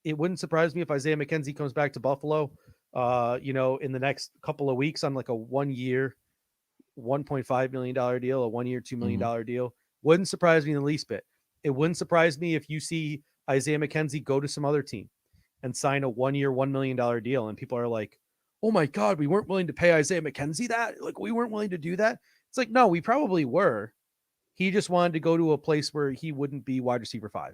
it wouldn't surprise me if Isaiah McKenzie comes back to Buffalo, in the next couple of weeks on like a 1 year, $1.5 million deal, a 1 year, $2 million deal. Wouldn't surprise me in the least bit. It wouldn't surprise me if you see Isaiah McKenzie go to some other team and sign a 1 year, $1 million deal. And people are like, oh my God, we weren't willing to pay Isaiah McKenzie that. Like, we weren't willing to do that. It's like, no, we probably were. He just wanted to go to a place where he wouldn't be wide receiver 5.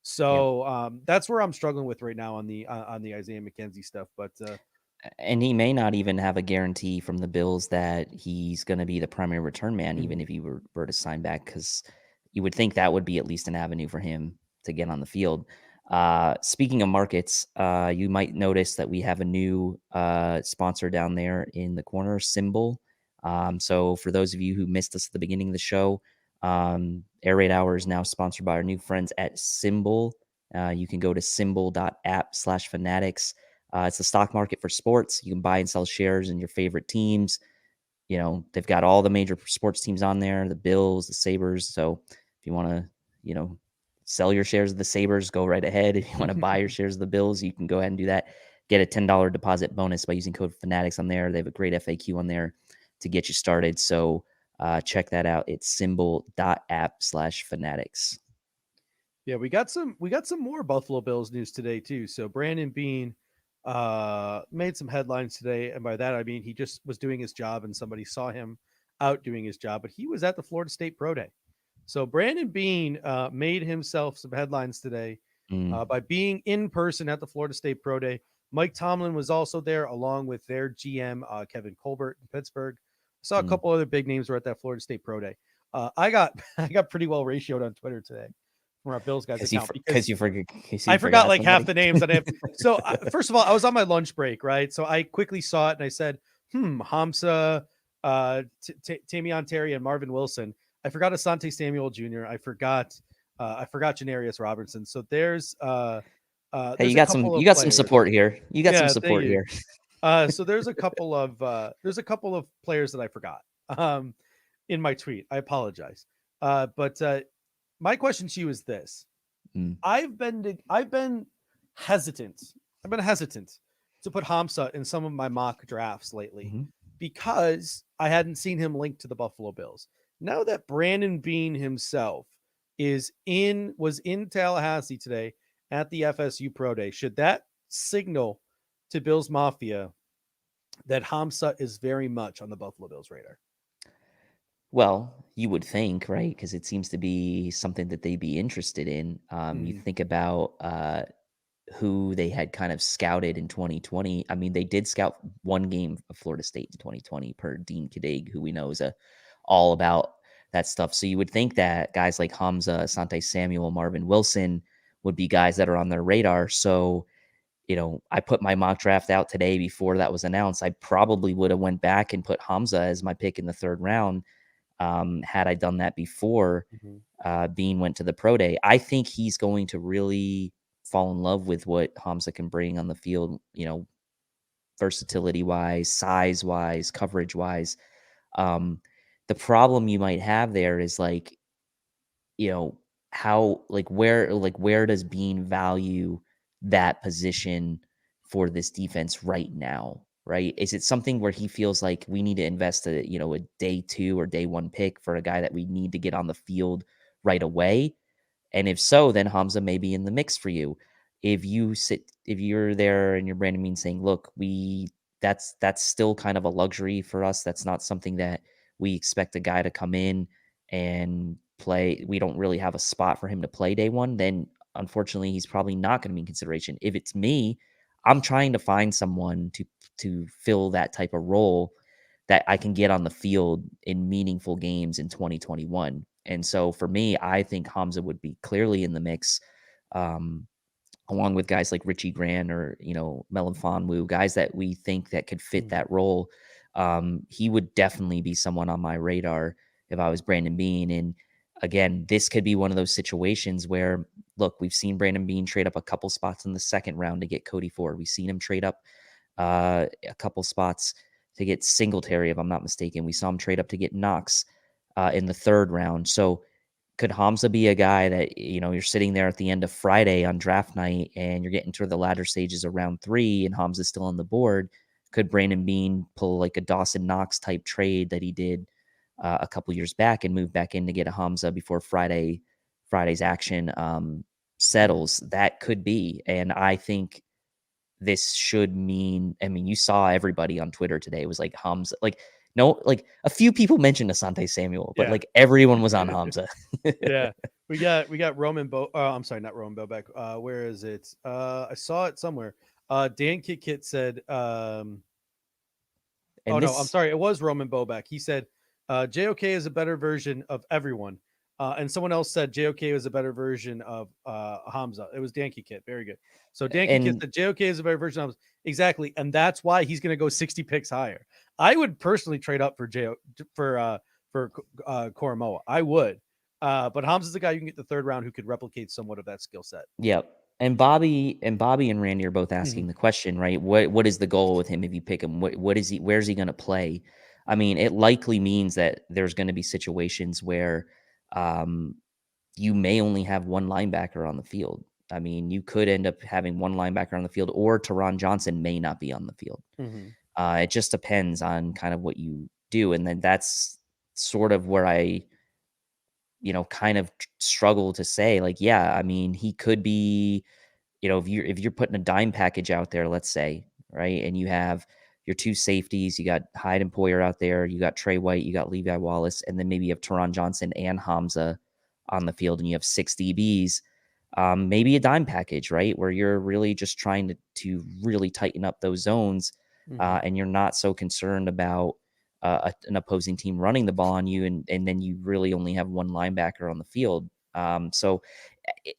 So that's where I'm struggling with right now on the Isaiah McKenzie stuff. But and he may not even have a guarantee from the Bills that he's going to be the primary return man, even if he were to sign back, because you would think that would be at least an avenue for him to get on the field. Speaking of markets, you might notice that we have a new sponsor down there in the corner, Symbol. So for those of you who missed us at the beginning of the show, Air Raid Hour is now sponsored by our new friends at Symbol. You can go to symbol.app/fanatics. It's the stock market for sports. You can buy and sell shares in your favorite teams. You know, they've got all the major sports teams on there, the Bills, the Sabres. So if you want to, sell your shares of the Sabres, go right ahead. If you want to buy your shares of the Bills, you can go ahead and do that. Get a $10 deposit bonus by using code Fanatics on there. They have a great FAQ on there to get you started. So check that out. It's symbol.app/fanatics. Yeah, we got some more Buffalo Bills news today too. So Brandon Beane made some headlines today, and by that I mean he just was doing his job and somebody saw him out doing his job, but he was at the Florida State Pro Day. So Brandon Beane made himself some headlines today by being in person at the Florida State Pro Day. Mike Tomlin was also there, along with their GM Kevin Colbert in Pittsburgh. I saw a couple other big names were at that Florida State Pro Day. I got pretty well ratioed on Twitter today from our Bills guys account because I forgot like half the names that I have. So first of all, I was on my lunch break, right? So I quickly saw it and I said, Hamza, Tamion Terry, and Marvin Wilson. I forgot Asante Samuel Jr. I forgot Janarius Robinson. So there's hey, you got some support here. You got some support here. So there's a couple of players that I forgot in my tweet. I apologize. But my question to you is this. I've been hesitant. I've been hesitant to put Hamza in some of my mock drafts lately because I hadn't seen him linked to the Buffalo Bills. Now that Brandon Beane himself was in Tallahassee today at the FSU Pro Day, should that signal to Bills Mafia that Hamza is very much on the Buffalo Bills radar? Well, you would think, right? Because it seems to be something that they'd be interested in. You think about who they had kind of scouted in 2020. I mean, they did scout one game of Florida State in 2020 per Dean Kadig, who we know is all about that stuff. So you would think that guys like Hamza, Asante Samuel, Marvin Wilson would be guys that are on their radar. So, I put my mock draft out today before that was announced. I probably would have went back and put Hamza as my pick in the 3rd round. Had I done that before Beane went to the Pro Day. I think he's going to really fall in love with what Hamza can bring on the field, versatility wise, size wise, coverage wise. The problem you might have there is where does Beane value that position for this defense right now? Right? Is it something where he feels like we need to invest a day 2 or day 1 pick for a guy that we need to get on the field right away? And if so, then Hamza may be in the mix for you. If you're there and you're Brandon Beane saying, look, that's still kind of a luxury for us. That's not something that we expect a guy to come in and play. We don't really have a spot for him to play day 1. Then unfortunately, he's probably not going to be in consideration. If it's me, I'm trying to find someone to fill that type of role that I can get on the field in meaningful games in 2021. And so for me, I think Hamza would be clearly in the mix, along with guys like Richie Grant or, Melon Fonwu, guys that we think that could fit that role. He would definitely be someone on my radar if I was Brandon Beane. And again, this could be one of those situations where, look, we've seen Brandon Bean trade up a couple spots in the second round to get Cody Ford. We've seen him trade up a couple spots to get Singletary, if I'm not mistaken. We saw him trade up to get Knox in the third round. So could Hamza be a guy that, you're sitting there at the end of Friday on draft night and you're getting to the latter stages of round 3 and Hamza's still on the board? Could Brandon Bean pull like a Dawson Knox type trade that he did a couple years back and move back in to get a Hamza before Friday's action settles? That could be. And I think this should mean, you saw everybody on Twitter today was like Hamza, like, no, like a few people mentioned Asante Samuel, but like everyone was on Hamza. Yeah. We got Roman I'm sorry, not Roman Boback. Where is it? I saw it somewhere. Dan Kit said, I'm sorry. It was Roman Boback. He said, JOK is a better version of everyone. And someone else said JOK is a better version of Hamza. It was Dan Kit. Very good. So Dan Kit said JOK is a better version of Hamza. Exactly. And that's why he's going to go 60 picks higher. I would personally trade up for Koromoa. I would. But Hamza's the guy you can get the third round who could replicate somewhat of that skill set. Yep. And Bobby and Randy are both asking the question, right? What is the goal with him if you pick him? What is he? Where's he going to play? I mean, it likely means that there's going to be situations where you may only have one linebacker on the field. I mean, you could end up having one linebacker on the field, or Teron Johnson may not be on the field. It just depends on kind of what you do. And then that's sort of where I, kind of struggle to say, like, yeah, I mean, he could be, if you're putting a dime package out there, let's say, right, and you have your two safeties, you got Hyde and Poyer out there, you got Trey White, you got Levi Wallace, and then maybe you have Teron Johnson and Hamza on the field, and you have 6 DBs, maybe a dime package, right, where you're really just trying to really tighten up those zones, and you're not so concerned about an opposing team running the ball on you, and then you really only have one linebacker on the field. So,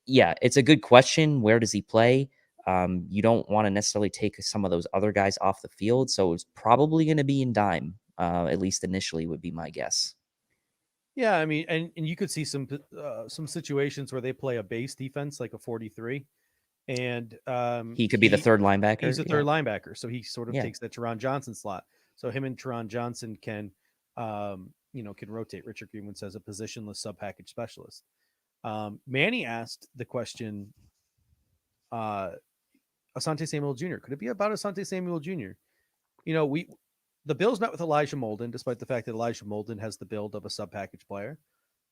yeah, it's a good question. Where does he play? You don't want to necessarily take some of those other guys off the field, so it's probably going to be in dime, at least initially would be my guess. Yeah, I mean, and you could see some situations where they play a base defense like a 43, and he could be the third linebacker. He's the third linebacker, so he sort of takes that Teron Johnson slot. So him and Teron Johnson can rotate. Richard Greenwood says a positionless sub-package specialist. Manny asked the question, Asante Samuel Jr. Could it be about Asante Samuel Jr.? The Bills met with Elijah Molden, despite the fact that Elijah Molden has the build of a sub-package player.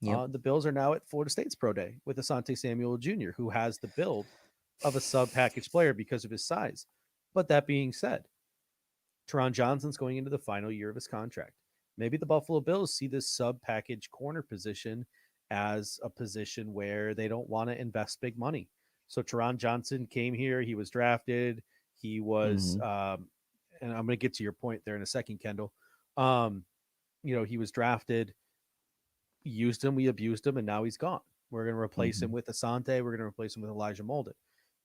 Yep. The Bills are now at Florida State's Pro Day with Asante Samuel Jr., who has the build of a sub-package player because of his size. But that being said, Teron Johnson's going into the final year of his contract. Maybe the Buffalo Bills see this sub-package corner position as a position where they don't want to invest big money. So Teron Johnson came here. He was drafted. He was, and I'm going to get to your point there in a second, Kendall. He was drafted, used him, we abused him, and now he's gone. We're going to replace him with Asante. We're going to replace him with Elijah Molden.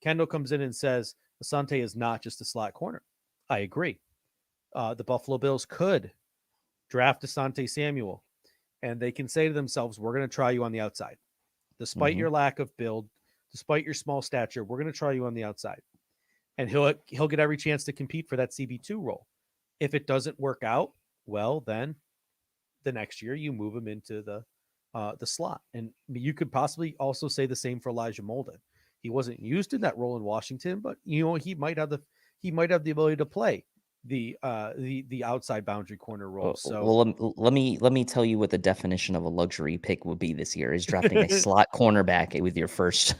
Kendall comes in and says, Asante is not just a slot corner. I agree. The Buffalo Bills could draft Asante Samuel, and they can say to themselves, we're going to try you on the outside. Despite your lack of build, despite your small stature, we're going to try you on the outside. And he'll get every chance to compete for that CB2 role. If it doesn't work out, well, then the next year you move him into the slot. And you could possibly also say the same for Elijah Molden. He wasn't used in that role in Washington, but he might have the ability to play the outside boundary corner role. So let me tell you what the definition of a luxury pick would be this year is drafting a slot cornerback with your first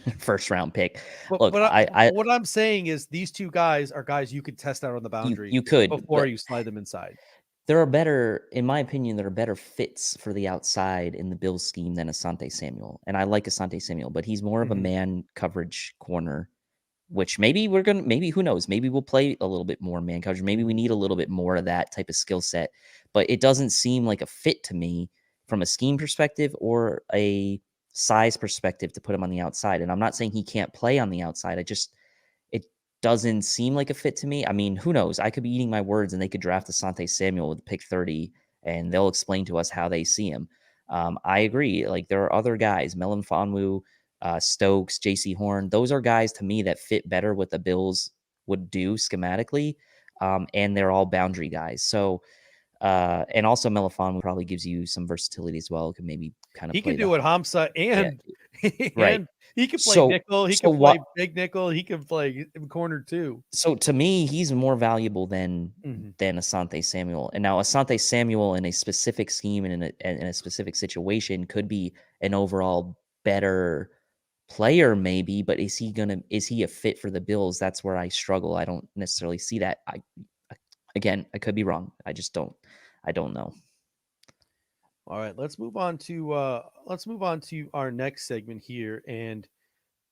round pick. What I'm saying is these two guys are guys you could test out on the boundary. You could before you slide them inside. There are better, in my opinion, there are better fits for the outside in the Bills scheme than Asante Samuel. And I like Asante Samuel, but he's more of a man coverage corner, which maybe who knows, maybe we'll play a little bit more man coverage. Maybe we need a little bit more of that type of skill set, but it doesn't seem like a fit to me from a scheme perspective or a size perspective to put him on the outside. And I'm not saying he can't play on the outside. It doesn't seem like a fit to me. I mean, who knows? I could be eating my words and they could draft Asante Samuel with pick 30 and they'll explain to us how they see him. I agree. Like there are other guys, Melanfonwu, Stokes, J.C. Horn. Those are guys to me that fit better what the Bills would do schematically, and they're all boundary guys. So, and also Melanfonwu probably gives you some versatility as well. Could maybe kind of He play can do what Hamza yeah, and right. and he can play So, nickel. He so can play what? big nickel. He can play corner too. So to me, he's more valuable Mhm. than Asante Samuel. And now Asante Samuel in a specific scheme and in a specific situation could be an overall better player, maybe. But is he a fit for the Bills? That's where I struggle. I don't necessarily see that. Again, I could be wrong. I don't know. All right, let's move on to our next segment here, and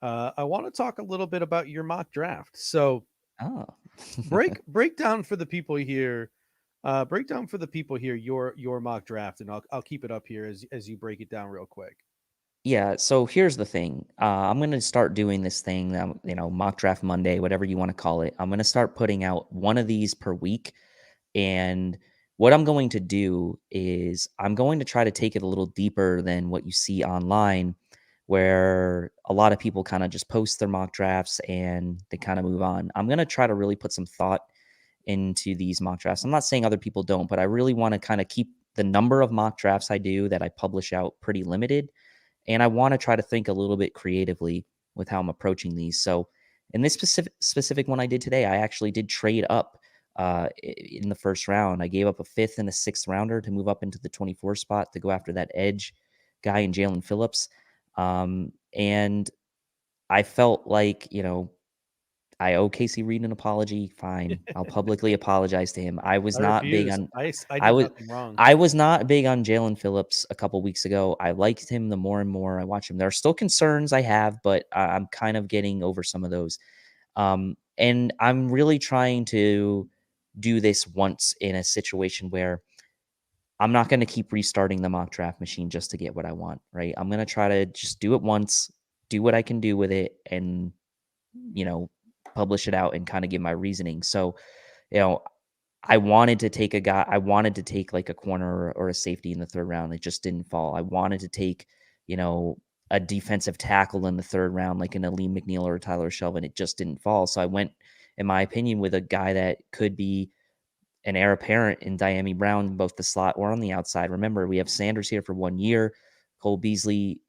I want to talk a little bit about your mock draft. So Oh. break down for the people here. Break down for the people here your mock draft, and I'll keep it up here as you break it down real quick. Yeah, so here's the thing. I'm going to start doing this thing, mock draft Monday, whatever you want to call it. I'm going to start putting out one of these per week. And what I'm going to do is I'm going to try to take it a little deeper than what you see online, where a lot of people kind of just post their mock drafts and they kind of move on. I'm going to try to really put some thought into these mock drafts. I'm not saying other people don't, but I really want to kind of keep the number of mock drafts I do that I publish out pretty limited. And I want to try to think a little bit creatively with how I'm approaching these. So in this specific one I did today, I actually did trade up in the first round. I gave up a 5th and a 6th rounder to move up into the 24 spot to go after that edge guy in Jalen Phillips. And I felt like, I owe Casey Reed an apology. Fine. I'll publicly apologize to him. I was I not big refuse. on I I did was nothing wrong. I was not big on Jalen Phillips a couple weeks ago. I liked him the more and more I watch him. There are still concerns I have, but I'm kind of getting over some of those. And I'm really trying to do this once in a situation where I'm not going to keep restarting the mock draft machine just to get what I want, right? I'm going to try to just do it once, do what I can do with it, and you know, publish it out and kind of give my reasoning. So, you know, I wanted to take a guy, I wanted to take like a corner or a safety in the 3rd round. It just didn't fall. I wanted to take, a defensive tackle in the 3rd round, like an Aleem McNeil or a Tyler Shelvin. It just didn't fall. So I went, in my opinion, with a guy that could be an heir apparent in Diami Brown, both the slot or on the outside. Remember, we have Sanders here for 1 year. Cole Beasley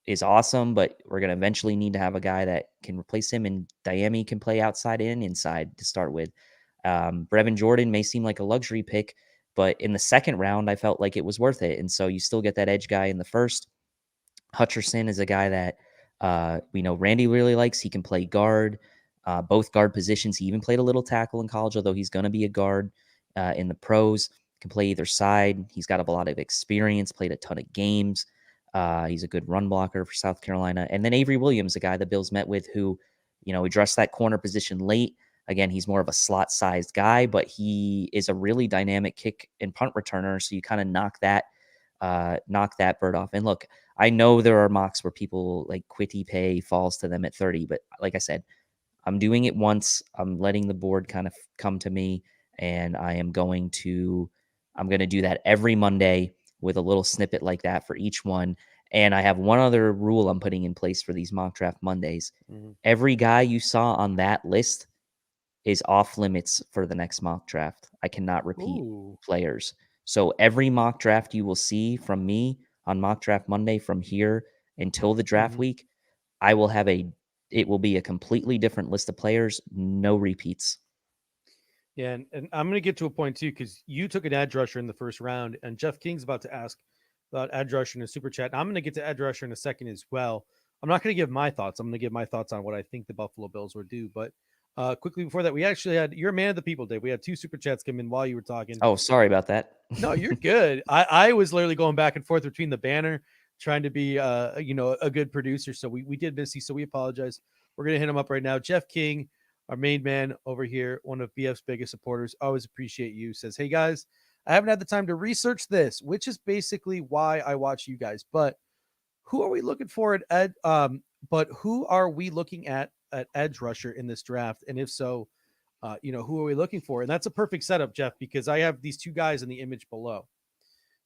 is awesome, but we're going to eventually need to have a guy that can replace him, and Diami can play outside and inside to start with. Brevin Jordan may seem like a luxury pick, but in the 2nd round, I felt like it was worth it. And so you still get that edge guy in the 1st. Hutcherson is a guy that we know Randy really likes. He can play guard, both guard positions. He even played a little tackle in college, although he's going to be a guard in the pros. Can play either side. He's got a lot of experience, played a ton of games. He's a good run blocker for South Carolina. And then Avery Williams, a guy the Bills met with who, addressed that corner position late. Again, he's more of a slot-sized guy, but he is a really dynamic kick and punt returner. So you kind of knock that bird off. And look, I know there are mocks where people like Quitty Pay falls to them at 30, but like I said, I'm doing it once. I'm letting the board kind of come to me, and I'm going to do that every Monday with a little snippet like that for each one. And I have one other rule I'm putting in place for these mock draft Mondays. Mhm. Every guy you saw on that list is off limits for the next mock draft. I cannot repeat Ooh. players. So every mock draft you will see from me on Mock Draft Monday from here until the draft Mhm. week, it will be a completely different list of players, no repeats. Yeah, and I'm going to get to a point too because you took an edge rusher in the 1st round, and Jeff King's about to ask about edge rusher in a super chat. And I'm going to get to edge rusher in a second as well. I'm not going to give my thoughts. I'm going to give my thoughts on what I think the Buffalo Bills would do. But quickly before that, we actually had you're a man of the people, Dave. We had 2 super chats come in while you were talking. Oh, sorry about that. No, you're good. I was literally going back and forth between the banner, trying to be a good producer. So we did miss you. So we apologize. We're gonna hit him up right now. Jeff King, our main man over here, one of BF's biggest supporters. Always appreciate you. Says, hey guys, I haven't had the time to research this, which is basically why I watch you guys. But who are we looking for at ed? But who are we looking at edge rusher in this draft? And if so, who are we looking for? And that's a perfect setup, Jeff, because I have these 2 guys in the image below.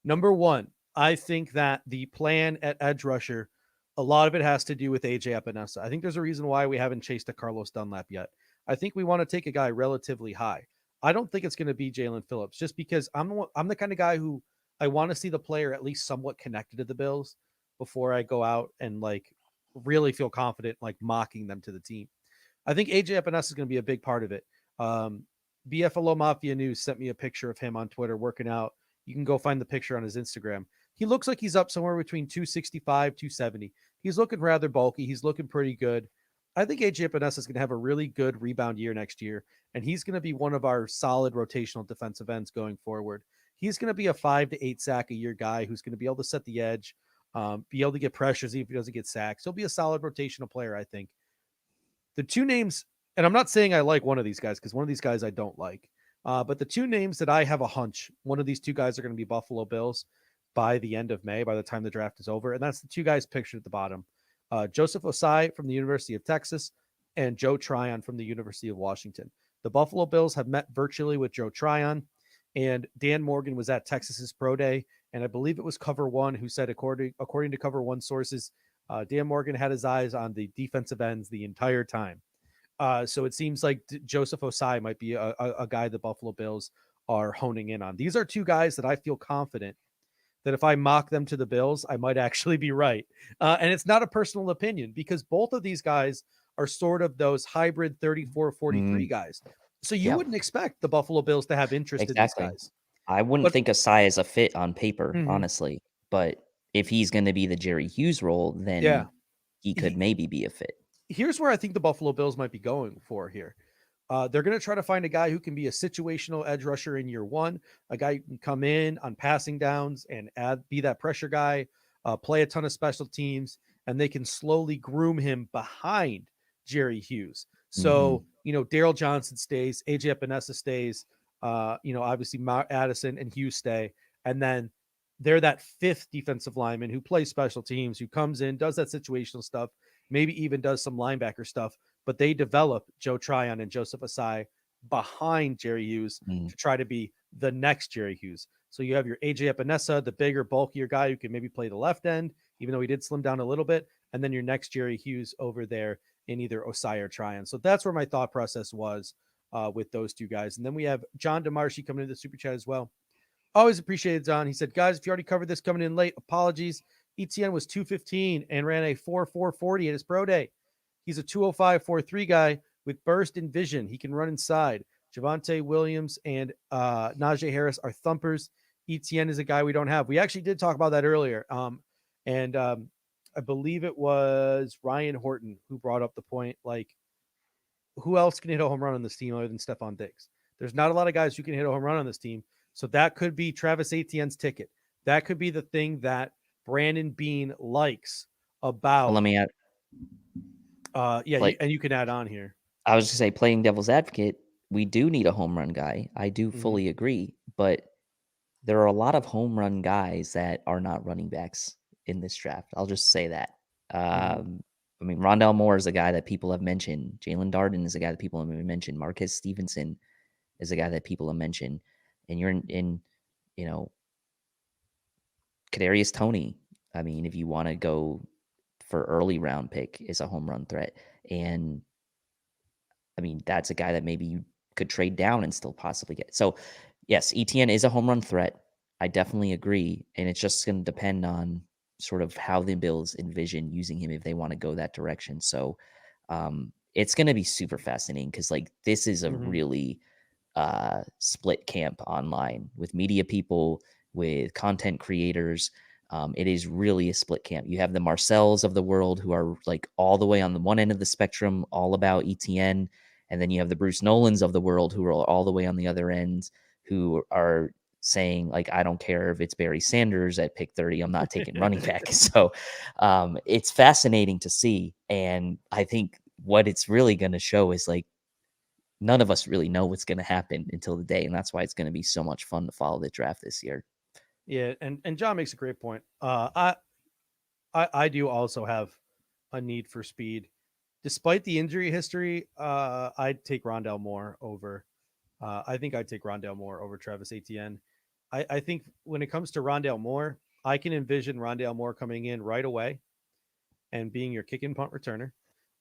Number 1, I think that the plan at edge rusher, a lot of it has to do with AJ Epinesa. I think there's a reason why we haven't chased a Carlos Dunlap yet. I think we want to take a guy relatively high. I don't think it's going to be Jalen Phillips, just because I'm the kind of guy who I want to see the player at least somewhat connected to the Bills before I go out and like really feel confident like mocking them to the team. I think AJ Epinesa is going to be a big part of it. Um, BFLO Mafia News sent me a picture of him on Twitter working out. You can go find the picture on his Instagram. He looks like he's up somewhere between 265, 270. He's looking rather bulky. He's looking pretty good. I think AJ Epinesa is going to have a really good rebound year next year, and he's going to be one of our solid rotational defensive ends going forward. He's going to be a 5 to 8 sack a year guy who's going to be able to set the edge, be able to get pressures even if he doesn't get sacks. He'll be a solid rotational player, I think. The two names, and I'm not saying I like one of these guys because one of these guys I don't like, but the two names that I have a hunch, one of these two guys are going to be Buffalo Bills by the end of May, by the time the draft is over. And that's the two guys pictured at the bottom. Joseph Osai from the University of Texas and Joe Tryon from the University of Washington. The Buffalo Bills have met virtually with Joe Tryon, and Dan Morgan was at Texas's pro day. And I believe it was Cover One who said, according to Cover One sources, Dan Morgan had his eyes on the defensive ends the entire time. So it seems like Joseph Osai might be a guy the Buffalo Bills are honing in on. These are two guys that I feel confident that if I mock them to the Bills, I might actually be right. And it's not a personal opinion because both of these guys are sort of those hybrid 34-43 guys. So you Yeah, wouldn't expect the Buffalo Bills to have interest in these exactly. guys. I wouldn't But think Asai is a fit on paper, Mhm. honestly. But if he's going to be the Jerry Hughes role, Yeah, then he could he, maybe be a fit. here's where I think the Buffalo Bills might be going for here. They're going to try to find a guy who can be a situational edge rusher in year one, a guy who can come in on passing downs and be that pressure guy, play a ton of special teams, and they can slowly groom him behind Jerry Hughes. Hmm. So, Daryl Johnson stays, AJ Epinesa stays, obviously Addison and Hughes stay. And then they're that fifth defensive lineman who plays special teams, who comes in, does that situational stuff, maybe even does some linebacker stuff, but they develop Joe Tryon and Joseph Asai behind Jerry Hughes Mm. to try to be the next Jerry Hughes. So you have your AJ Epinesa, the bigger, bulkier guy who can maybe play the left end, even though he did slim down a little bit, and then your next Jerry Hughes over there in either Osai or Tryon. So that's where my thought process was with those two guys. And then we have John DeMarshi coming into the super chat as well. Always appreciated, John. He said, guys, if you already covered this coming in late, apologies. ETN was 215 and ran a 4.440 at his pro day. He's a 205.43 guy with burst and vision. He can run inside. Javonte Williams and Najee Harris are thumpers. ETN is a guy we don't have. We actually did talk about that earlier. And I believe it was Ryan Horton who brought up the point, like, who else can hit a home run on this team other than Stephon Diggs? There's not a lot of guys who can hit a home run on this team. So that could be Travis Etienne's ticket. That could be the thing that Brandon Beane likes Well, let about. me add, like, And you can add on here. I was just say, playing devil's advocate, we do need a home run guy. I do Mhm. fully agree, but there are a lot of home run guys that are not running backs in this draft. I'll just say that. Mhm. I mean, Rondell Moore is a guy that people have mentioned. Jalen Darden is a guy that people have mentioned. Marquez Stevenson is a guy that people have mentioned. And you're in you know, Kadarius Toney. I mean, if you want to go for early round pick, is a home run threat. And I mean, that's a guy that maybe you could trade down and still possibly get. So, yes, ETN is a home run threat. I definitely agree. And it's just going to depend on sort of how the Bills envision using him if they want to go that direction. So, it's going to be super fascinating because, like, this is a Mhm. really split camp online with media people, with content creators. It is really a split camp. You have the Marcells of the world who are like all the way on the one end of the spectrum, all about ETN. And then you have the Bruce Nolans of the world who are all the way on the other end, who are saying, like, I don't care if it's Barry Sanders at pick 30, I'm not taking running back. So it's fascinating to see. And I think what it's really going to show is, like, none of us really know what's going to happen until the day. And that's why it's going to be so much fun to follow the draft this year. Yeah, and John makes a great point. I do also have a need for speed, despite the injury history. I'd take Rondell Moore over. I think I'd take Rondell Moore over Travis Etienne. I think when it comes to Rondell Moore, I can envision Rondale Moore coming in right away and being your kick and punt returner,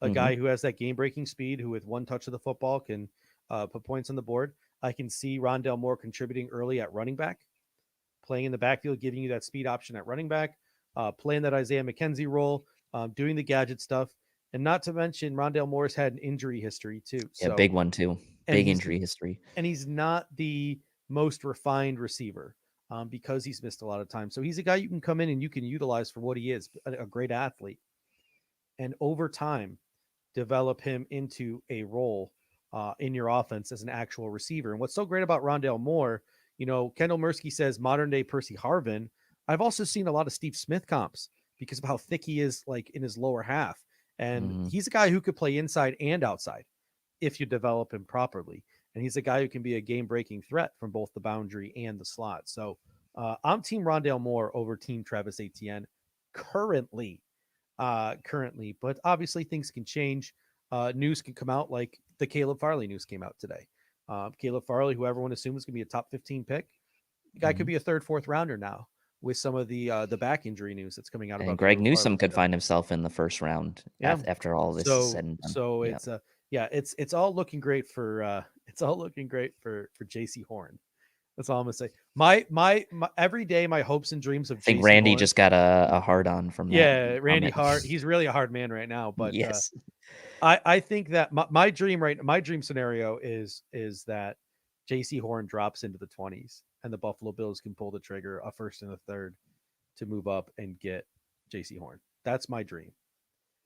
a guy who has that game-breaking speed, who with one touch of the football can put points on the board. I can see Rondale Moore contributing early at running back, playing in the backfield, giving you that speed option at running back, playing that Isaiah McKenzie role, doing the gadget stuff. And not to mention, Rondale Moore's had an injury history too. Yeah, So big one too. Big injury history. And he's not the most refined receiver because he's missed a lot of time. So he's a guy you can come in and you can utilize for what he is, a great athlete. And over time, develop him into a role in your offense as an actual receiver. And what's so great about Rondale Moore, Kendall Mursky says modern day Percy Harvin. I've also seen a lot of Steve Smith comps because of how thick he is, like in his lower half. And he's a guy who could play inside and outside if you develop him properly. And he's a guy who can be a game-breaking threat from both the boundary and the slot. So I'm team Rondale Moore over team Travis Etienne currently. But obviously things can change. News can come out like the Caleb Farley news came out today. Caleb Farley, who everyone assumes is going to be a top 15 pick, the guy could be a third, fourth rounder now with some of the back injury news that's coming out. And about Greg Caleb Newsome Farley. could find himself in the first round after all this is said and done. So it's all looking great for JC Horn. That's all I'm gonna say. My every day, my hopes and dreams of. I think JC Randy Horn, just got a hard on from that. Yeah, Randy hard. He's really a hard man right now. But yes, I think that my dream scenario is that JC Horn drops into the 20s and the Buffalo Bills can pull the trigger, a first and a third, to move up and get JC Horn. That's my dream.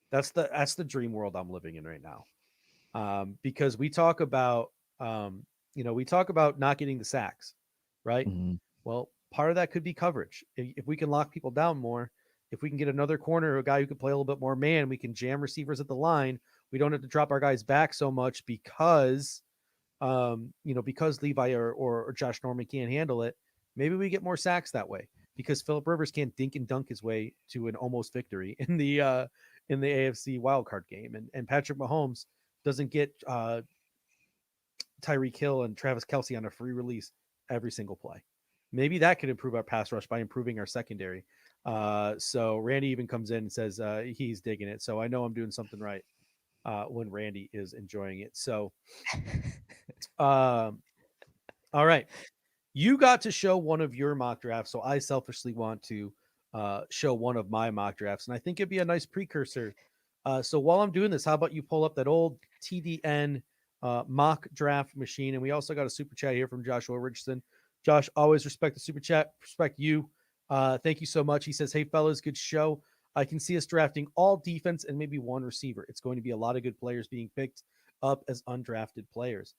That's the dream world I'm living in right now. Because we talk about not getting the sacks, right? Well, part of that could be coverage. If we can lock people down more, if we can get another corner, a guy who can play a little bit more man, we can jam receivers at the line. We don't have to drop our guys back so much because Levi or Josh Norman can't handle it. Maybe we get more sacks that way because Phillip Rivers can't dink and dunk his way to an almost victory in the AFC wildcard game. And Patrick Mahomes doesn't get Tyreek Hill and Travis Kelce on a free release every single play. Maybe that could improve our pass rush by improving our secondary. So Randy even comes in and says he's digging it. So I know I'm doing something right when Randy is enjoying it. So, all right. You got to show one of your mock drafts. So I selfishly want to show one of my mock drafts. And I think it'd be a nice precursor. So while I'm doing this, how about you pull up that old TDN mock draft machine? And we also got a super chat here from Joshua Richardson. Josh, always respect the super chat. Respect you. Thank you so much. He says, hey, fellas, good show. I can see us drafting all defense and maybe one receiver. It's going to be a lot of good players being picked up as undrafted players.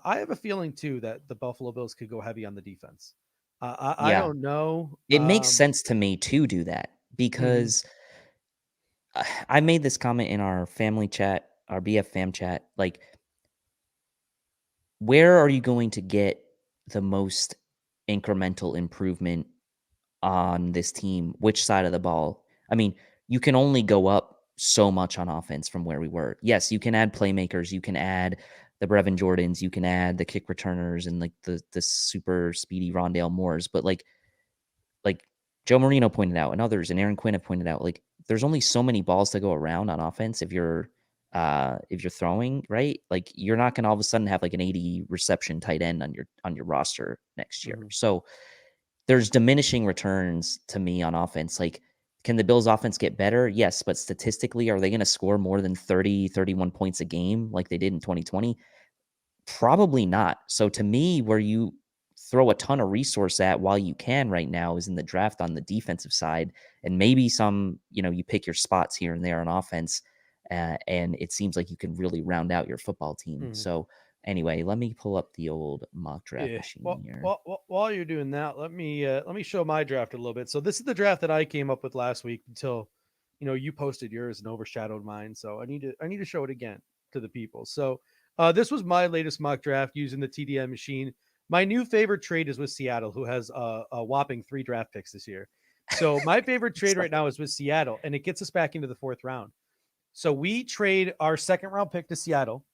I have a feeling, too, that the Buffalo Bills could go heavy on the defense. I don't know. It makes sense to me to do that because I made this comment in our family chat, our BF fam chat. Like, where are you going to get the most incremental improvement on this team? Which side of the ball? I mean, you can only go up so much on offense from where we were. Yes, you can add playmakers. You can add the Brevin Jordans. You can add the kick returners and like the super speedy Rondale Moores. But like Joe Marino pointed out and others and Aaron Quinn have pointed out, like there's only so many balls to go around on offense if you're throwing, right? Like you're not going to all of a sudden have like an 80 reception tight end on your roster next year. So there's diminishing returns to me on offense. Like, can the Bills offense get better? Yes, but statistically, are they going to score more than 30, 31 points a game like they did in 2020? Probably not. So to me, where you throw a ton of resource at while you can right now is in the draft on the defensive side. And maybe some, you pick your spots here and there on offense. And it seems like you can really round out your football team. So anyway, let me pull up the old mock draft machine here. While you're doing that, let me show my draft a little bit. So this is the draft that I came up with last week until, you posted yours and overshadowed mine. So I need to show it again to the people. So this was my latest mock draft using the TDN machine. My new favorite trade is with Seattle, who has a whopping 3 draft picks this year. So my favorite trade right now is with Seattle, and it gets us back into the 4th round. So we trade our 2nd round pick to Seattle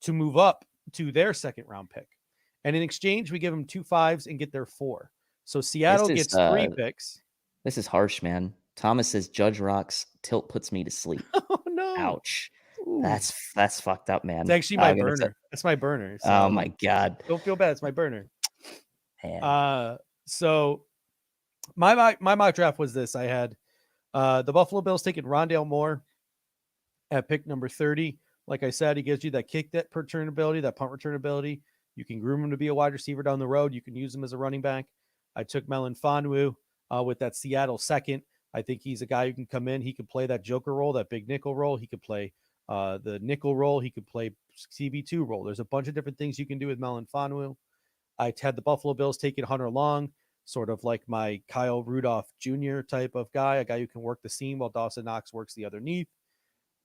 to move up to their 2nd round pick. And in exchange, we give them 2 5s and get their 4. So Seattle gets 3 picks. This is harsh, man. Thomas says Judge Rock's tilt puts me to sleep. Oh no. Ouch. Ooh. That's fucked up, man. It's actually my burner. That's my burner. So oh my god. don't feel bad. It's my burner. Man. So my mock draft was this. I had the Buffalo Bills taking Rondale Moore at pick number 30. Like I said, he gives you that kick, that return ability, that punt return ability. You can groom him to be a wide receiver down the road. You can use him as a running back. I took Melon Fonwu with that Seattle second. I think he's a guy who can come in. He could play that joker role, that big nickel role. He could play the nickel role. He could play CB2 role. There's a bunch of different things you can do with Melon Fonwu. I had the Buffalo Bills taking Hunter Long, sort of like my Kyle Rudolph Jr. type of guy, a guy who can work the seam while Dawson Knox works the underneath.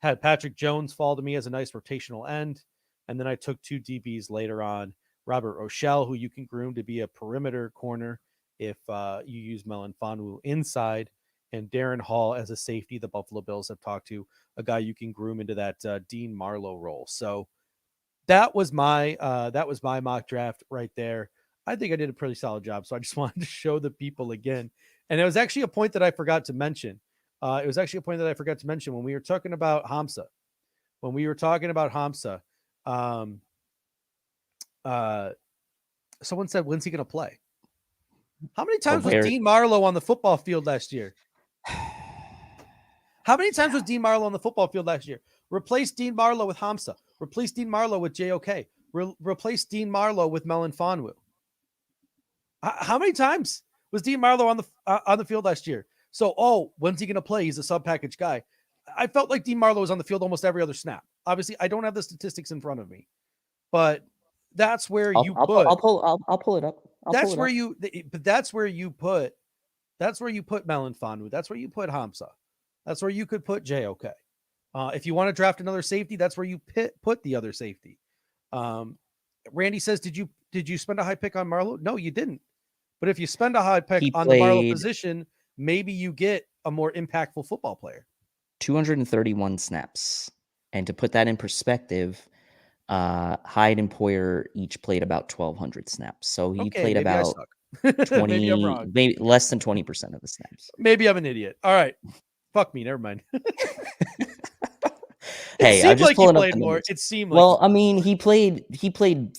Had Patrick Jones fall to me as a nice rotational end. And then I took 2 DBs later on. Robert Rochelle, who you can groom to be a perimeter corner if you use Melon Fonwu inside. And Darren Hall as a safety, the Buffalo Bills have talked to, a guy you can groom into that Dean Marlowe role. So that was my mock draft right there. I think I did a pretty solid job. So I just wanted to show the people again. And it was actually a point that I forgot to mention. When we were talking about Hamza. Someone said, when's he going to play? How many times was Dean Marlowe on the football field last year? Replace Dean Marlowe with Hamza. Replace Dean Marlowe with JOK. Replace Dean Marlowe with Melon Fonwu. How many times was Dean Marlowe on the field last year? So, when's he going to play? He's a sub-package guy. I felt like Dean Marlowe was on the field almost every other snap. Obviously, I don't have the statistics in front of me, but that's where I'll pull it up. That's where you put Melon Fonwu. That's where you put Hamza. That's where you could put JOK. If you want to draft another safety, that's where you put the other safety. Randy says, did you spend a high pick on Marlowe? No, you didn't. But if you spend a high pick on the Marlowe position, maybe you get a more impactful football player. 231 snaps. And to put that in perspective, Hyde and Poyer each played about 1,200 snaps. So he played about 20, maybe I'm wrong. Maybe less than 20% of the snaps. Maybe I'm an idiot. All right. Fuck me. Never mind. Hey, I'm just pulling up the numbers. It seemed like. Well, I mean, he played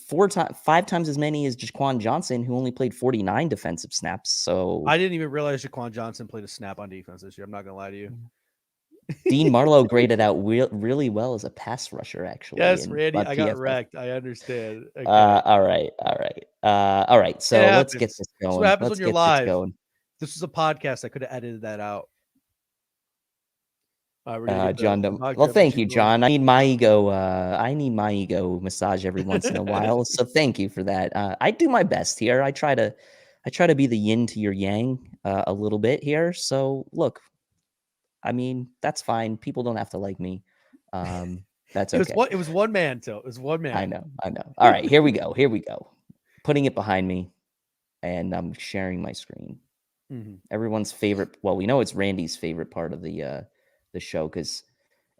5 times as many as Jaquan Johnson, who only played 49 defensive snaps. So I didn't even realize Jaquan Johnson played a snap on defense this year. I'm not gonna lie to you. Dean Marlowe graded out really well as a pass rusher, actually. Yes, Randy, I got wrecked. I understand. Okay. All right. So let's get this going. That's what happens when you're live. This is a podcast. I could have edited that out. John, well, thank you, John. I need my ego massage every once in a while. So thank you for that. I do my best here. I try to be the yin to your yang a little bit here. So look, I mean, that's fine. People don't have to like me. That's okay. It was one man, Till. It was one man. I know. All right, here we go. Putting it behind me, and I'm sharing my screen. Mm-hmm. Everyone's favorite. Well, we know it's Randy's favorite part of the show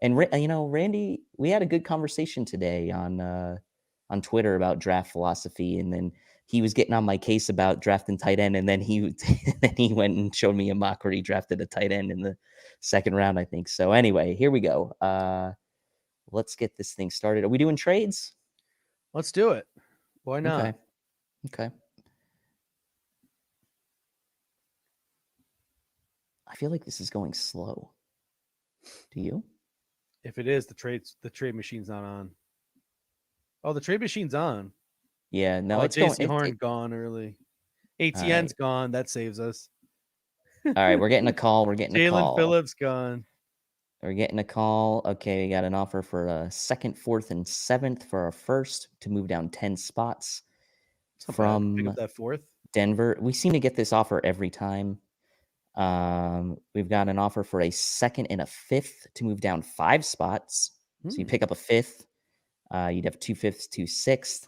Randy, we had a good conversation today on Twitter about draft philosophy, and then he was getting on my case about drafting tight end, and then he went and showed me a mock where he drafted a tight end in the second round, I think. So anyway, here we go. Let's get this thing started. Are we doing trades? Let's do it. Why not? Okay. I feel like this is going slow. Do you? If it is, the trade machine's not on. Oh, the trade machine's on. Yeah, no, it's JC Horn gone early. ATN's gone. That saves us. All right, we're getting a call. Jalen Phillips gone. We're getting a call. Okay, we got an offer for a 2nd, 4th, and 7th for our first to move down 10 spots from pick up that 4th. Denver. We seem to get this offer every time. We've got an offer for a 2nd and a 5th to move down 5 spots. So you pick up a 5th. You'd have 2 5ths, 2 6ths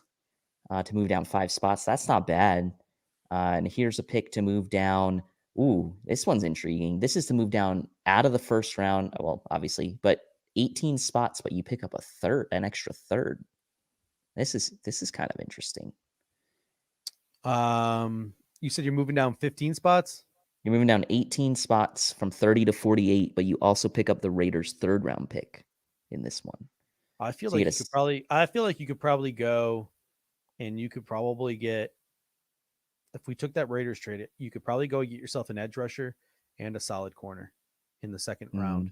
to move down 5 spots. That's not bad. And here's a pick to move down. Ooh, this one's intriguing. This is to move down out of the first round. Well, obviously, but 18 spots, but you pick up an extra third. This is kind of interesting. You said you're moving down 15 spots? You're moving down 18 spots from 30 to 48, but you also pick up the Raiders' 3rd round pick in this one. I feel So like you you get could probably. I feel like you could probably go, and you could probably get. If we took that Raiders trade, you could probably go get yourself an edge rusher and a solid corner in the 2nd round,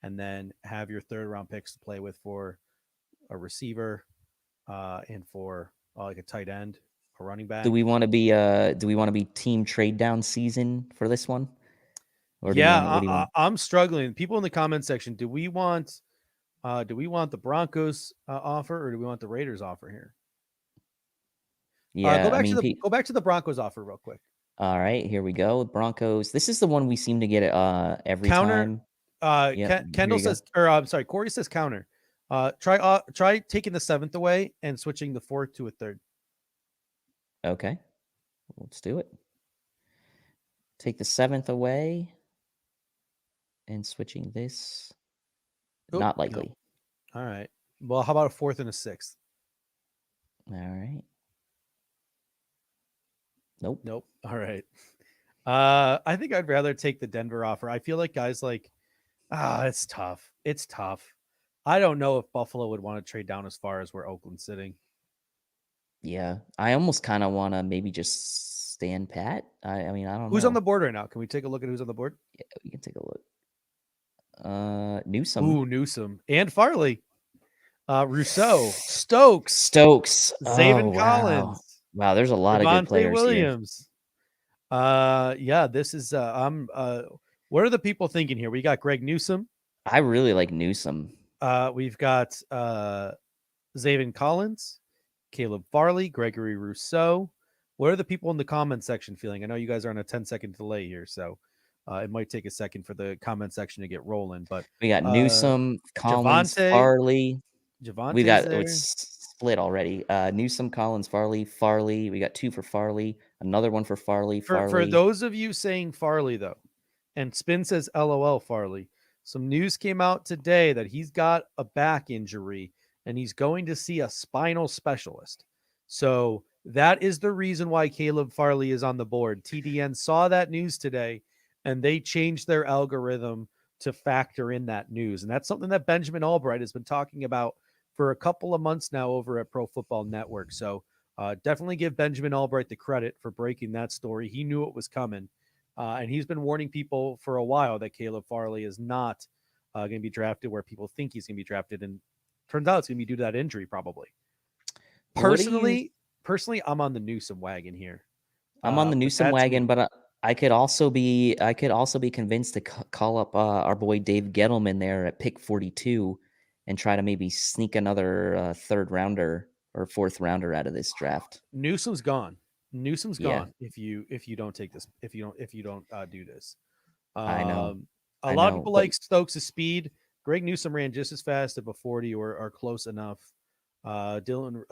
and then have your 3rd round picks to play with for a receiver, and for like a tight end, a running back. Do we want to be team trade down season for this one? Or do you Yeah, want what do you want? I'm struggling. People in the comment section, do we want the Broncos offer, or do we want the Raiders offer here? Yeah, Go I back mean, to the Broncos offer real quick. all right, here we go. Broncos. This is the one we seem to get every Counter. time. Yep, here Kendall you go. says, or I'm sorry, Corey says counter. Try taking the 7th away and switching the 4th to a 3rd. Okay, let's do it. Take the 7th away and switching this. Not likely. No. All right. Well, how about a 4th and a 6th? All right. Nope. All right. I think I'd rather take the Denver offer. I feel like guys like, it's tough. It's tough. I don't know if Buffalo would want to trade down as far as where Oakland's sitting. Yeah, I almost kind of want to maybe just stand pat. I mean, I don't know. Who's on the board right now? Can we take a look at who's on the board? Yeah, we can take a look. Newsome. Ooh, Newsome and Farley. Rousseau, Stokes, Zaven Collins. Wow, there's a lot of good players Williams. Here. Yeah, this is what are the people thinking here? We got Greg Newsome. I really like Newsome. We've got Zaven Collins, Caleb Farley, Gregory Rousseau. What are the people in the comment section feeling? I know you guys are on a 10-second delay here, so it might take a second for the comment section to get rolling. But we got Newsome, Collins, Javonte, Farley. We got it's split already. Newsome, Collins, Farley. We got 2 for Farley, another one for Farley. For those of you saying Farley though, and Spin says LOL Farley. Some news came out today that he's got a back injury and he's going to see a spinal specialist. So that is the reason why Caleb Farley is on the board. TDN saw that news today and they changed their algorithm to factor in that news. And that's something that Benjamin Albright has been talking about for a couple of months now over at Pro Football Network. So definitely give Benjamin Albright the credit for breaking that story. He knew it was coming. And he's been warning people for a while that Caleb Farley is not going to be drafted where people think he's going to be drafted. And turns out it's going to be due to that injury, probably. Personally, I'm on the Newsome wagon here. I'm on the Newsome wagon, but I could also be convinced to call up our boy Dave Gettleman there at pick 42 and try to maybe sneak another 3rd rounder or 4th rounder out of this draft. Newsome's gone. Gone if you don't take this, if you don't do this. I know. A lot of people like Stokes' speed. Greg Newsome ran just as fast at a 40 or close enough. Dylan,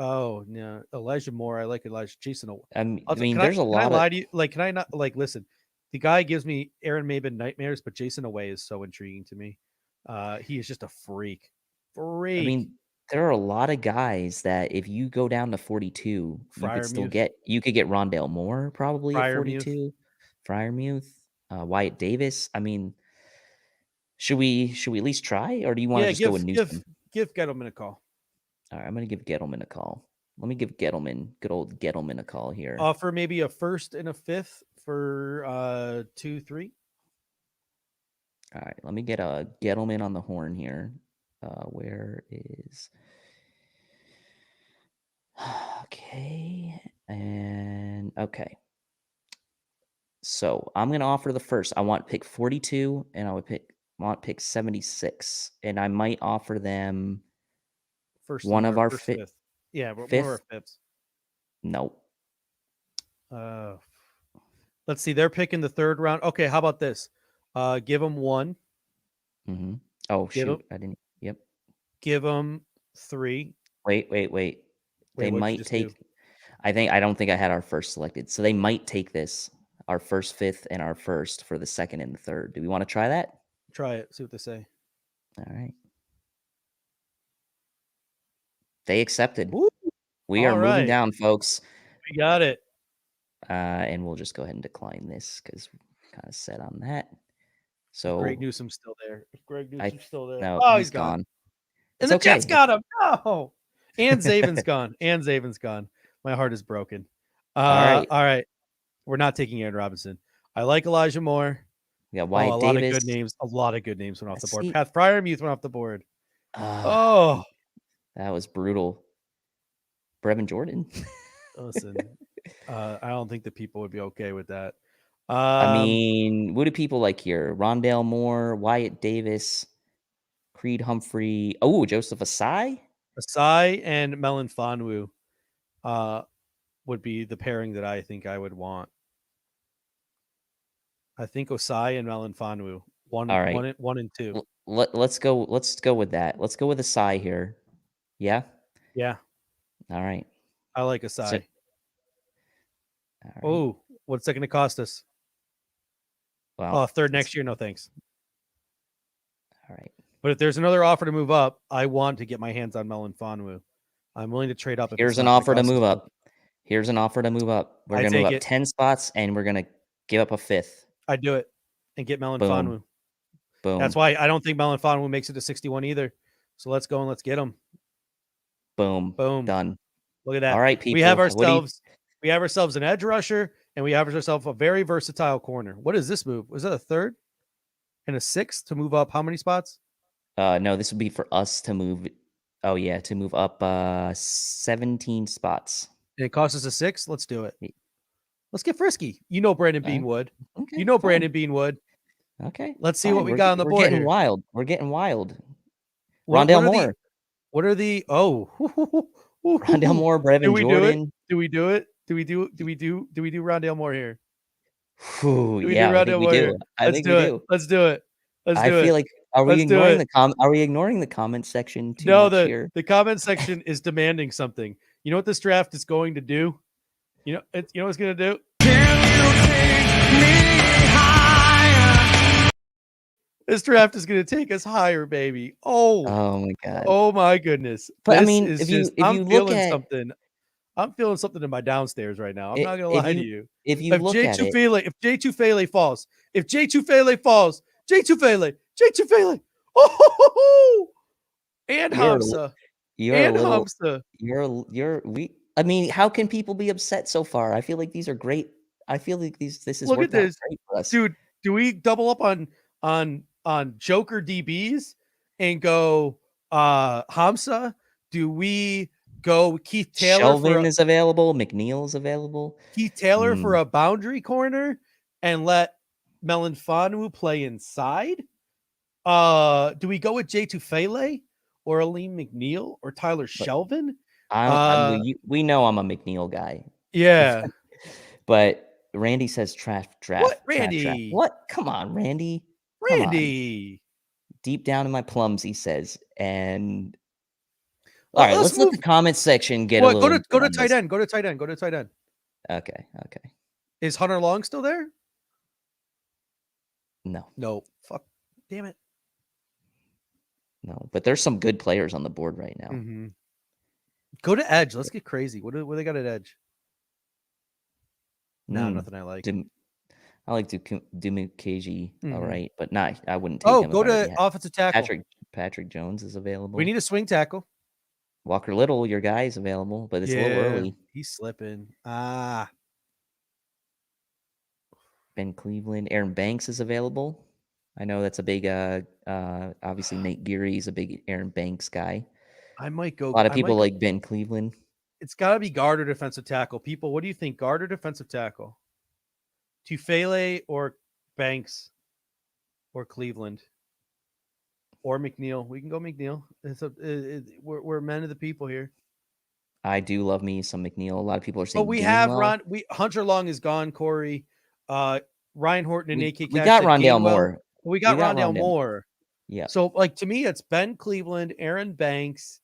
Elijah Moore. I like Elijah. Jason. I mean, there's a lot. Can I lie to you? Like, can I not listen? The guy gives me Aaron Maben nightmares, but Jason Away is so intriguing to me. He is just a freak. I mean, there are a lot of guys that if you go down to 42, you could get Rondale Moore probably at 42. Freiermuth, Wyatt Davis. I mean, should we at least try, or do you want to just go with Newsome? Give Gettleman a call. All right, I'm going to give Gettleman a call. Let me give good old Gettleman a call here. Offer maybe a 1st and a 5th for 2-3. All right, let me get a Gettleman on the horn here. Where is... Okay, and okay. So I'm going to offer the 1st. I want pick 42, and I want pick 76, and I might offer them one of our 5th. Yeah, one of our 5ths. Nope. Let's see. They're picking the 3rd round. Okay, how about this? Give them 1. Mm-hmm. Oh, shoot. I didn't. Yep. Give them 3. Wait. They might take... I don't think I had our 1st selected. So they might take this, our 1st, 5th, and our 1st for the 2nd and the 3rd. Do we want to try that? Try it. See what they say. All right. They accepted. Woo! We are moving down, folks. We got it. And we'll just go ahead and decline this because kind of set on that. If So Greg Newsom's still there. If Greg Newsom's still there. no, Oh, he's gone. And It's the okay. Jets got him. No. And Zaven's gone. And Zaven's gone. My heart is broken. All right. We're not taking Aaron Robinson. I like Elijah Moore. We got Wyatt a Davis. lot of good names. A lot of good names went off the board. See- Pat Fryermuth went off the board. that was brutal. Brevin Jordan. Listen, I don't think the people would be okay with that. I mean, what do people like here? Rondale Moore, Wyatt Davis, Creed Humphrey. Oh, Joseph Asai? Asai and Melon Fonwu would be the pairing that I think I would want. I think Osai and Melon Fonwu. One and two. Let's go with that. Let's go with Asai here. Yeah? Yeah. All right. I like Asai. All right. Oh, what's that going to cost us? Well, third next year. No, thanks. All right. But if there's another offer to move up, I want to get my hands on Melon Fonwu. I'm willing to trade up. Here's an offer to move up. Here's an offer to move up. We're going to move up 10 spots, and we're going to give up a fifth. I'd do it and get Melon Fonwu. Boom. That's why I don't think Melon Fonwu makes it to 61 either. So let's go and let's get him. Boom. Done. Look at that. All right, people. We have ourselves an edge rusher, and we have ourselves a very versatile corner. What is this move? Was that a third and a sixth to move up? How many spots? No, this would be for us to move. Oh yeah, to move up 17 spots. And it costs us a six. Let's do it. Let's get frisky. You know Brandon Bean would. Okay, Brandon Bean would. Okay. Let's see what we got on the board. We're getting here. wild. We're getting wild. Rondale Moore. Rondale Moore, Brevin Jordan. Do we do it? Do we do Rondale Moore here? Yeah, I think we do. Let's do it. I feel like are we ignoring the comment section too much here? The comment section is demanding something. You know what this draft is going to do? You know what it's going to do? This draft is going to take us higher, baby. Oh my god. Oh my goodness. But I mean, if you look at something, I'm feeling something in my downstairs right now. I'm not going to lie to you. If J2 Fele falls, and Hamza. I mean, how can people be upset so far? I feel like these are great. I feel like this is Look worked at this. out great for us. Dude, do we double up on Joker DBs and go Hamza? Do we go Keith Taylor? Shelvin is available. McNeil is available. Keith Taylor for a boundary corner and let Melon Fonwu play inside? Do we go with J2 Fele or Aleem McNeil or Tyler Shelvin? We know I'm a McNeil guy. Yeah. But Randy says draft. What, Randy? What? Come on, Randy. Randy. Deep down in my plums, he says. And all right, let's let the comment section get a little. Go to tight end. Go to tight end. Okay. Is Hunter Long still there? No. Fuck. Damn it. No, but there's some good players on the board right now. Mm-hmm. Go to edge. Let's get crazy. What do they got at edge? No, nothing I like. I like Dumukagi, all right, but I wouldn't take him. Go to offensive tackle. Patrick Jones is available. We need a swing tackle. Walker Little, your guy, is available, but it's a little early. He's slipping. Ben Cleveland. Aaron Banks is available. I know that's a big, obviously Nate Geary is a big Aaron Banks guy. I might go. A lot of people like Ben Cleveland. It's got to be guard or defensive tackle. People, what do you think? Guard or defensive tackle? Tufele or Banks or Cleveland or McNeil? We can go McNeil. We're men of the people here. I do love me some McNeil. A lot of people are saying. But we have Hunter Long is gone. Corey, Ryan Horton and AK. We got Rondale Moore. We got Rondale Moore. Yeah. So to me, it's Ben Cleveland, Aaron Banks,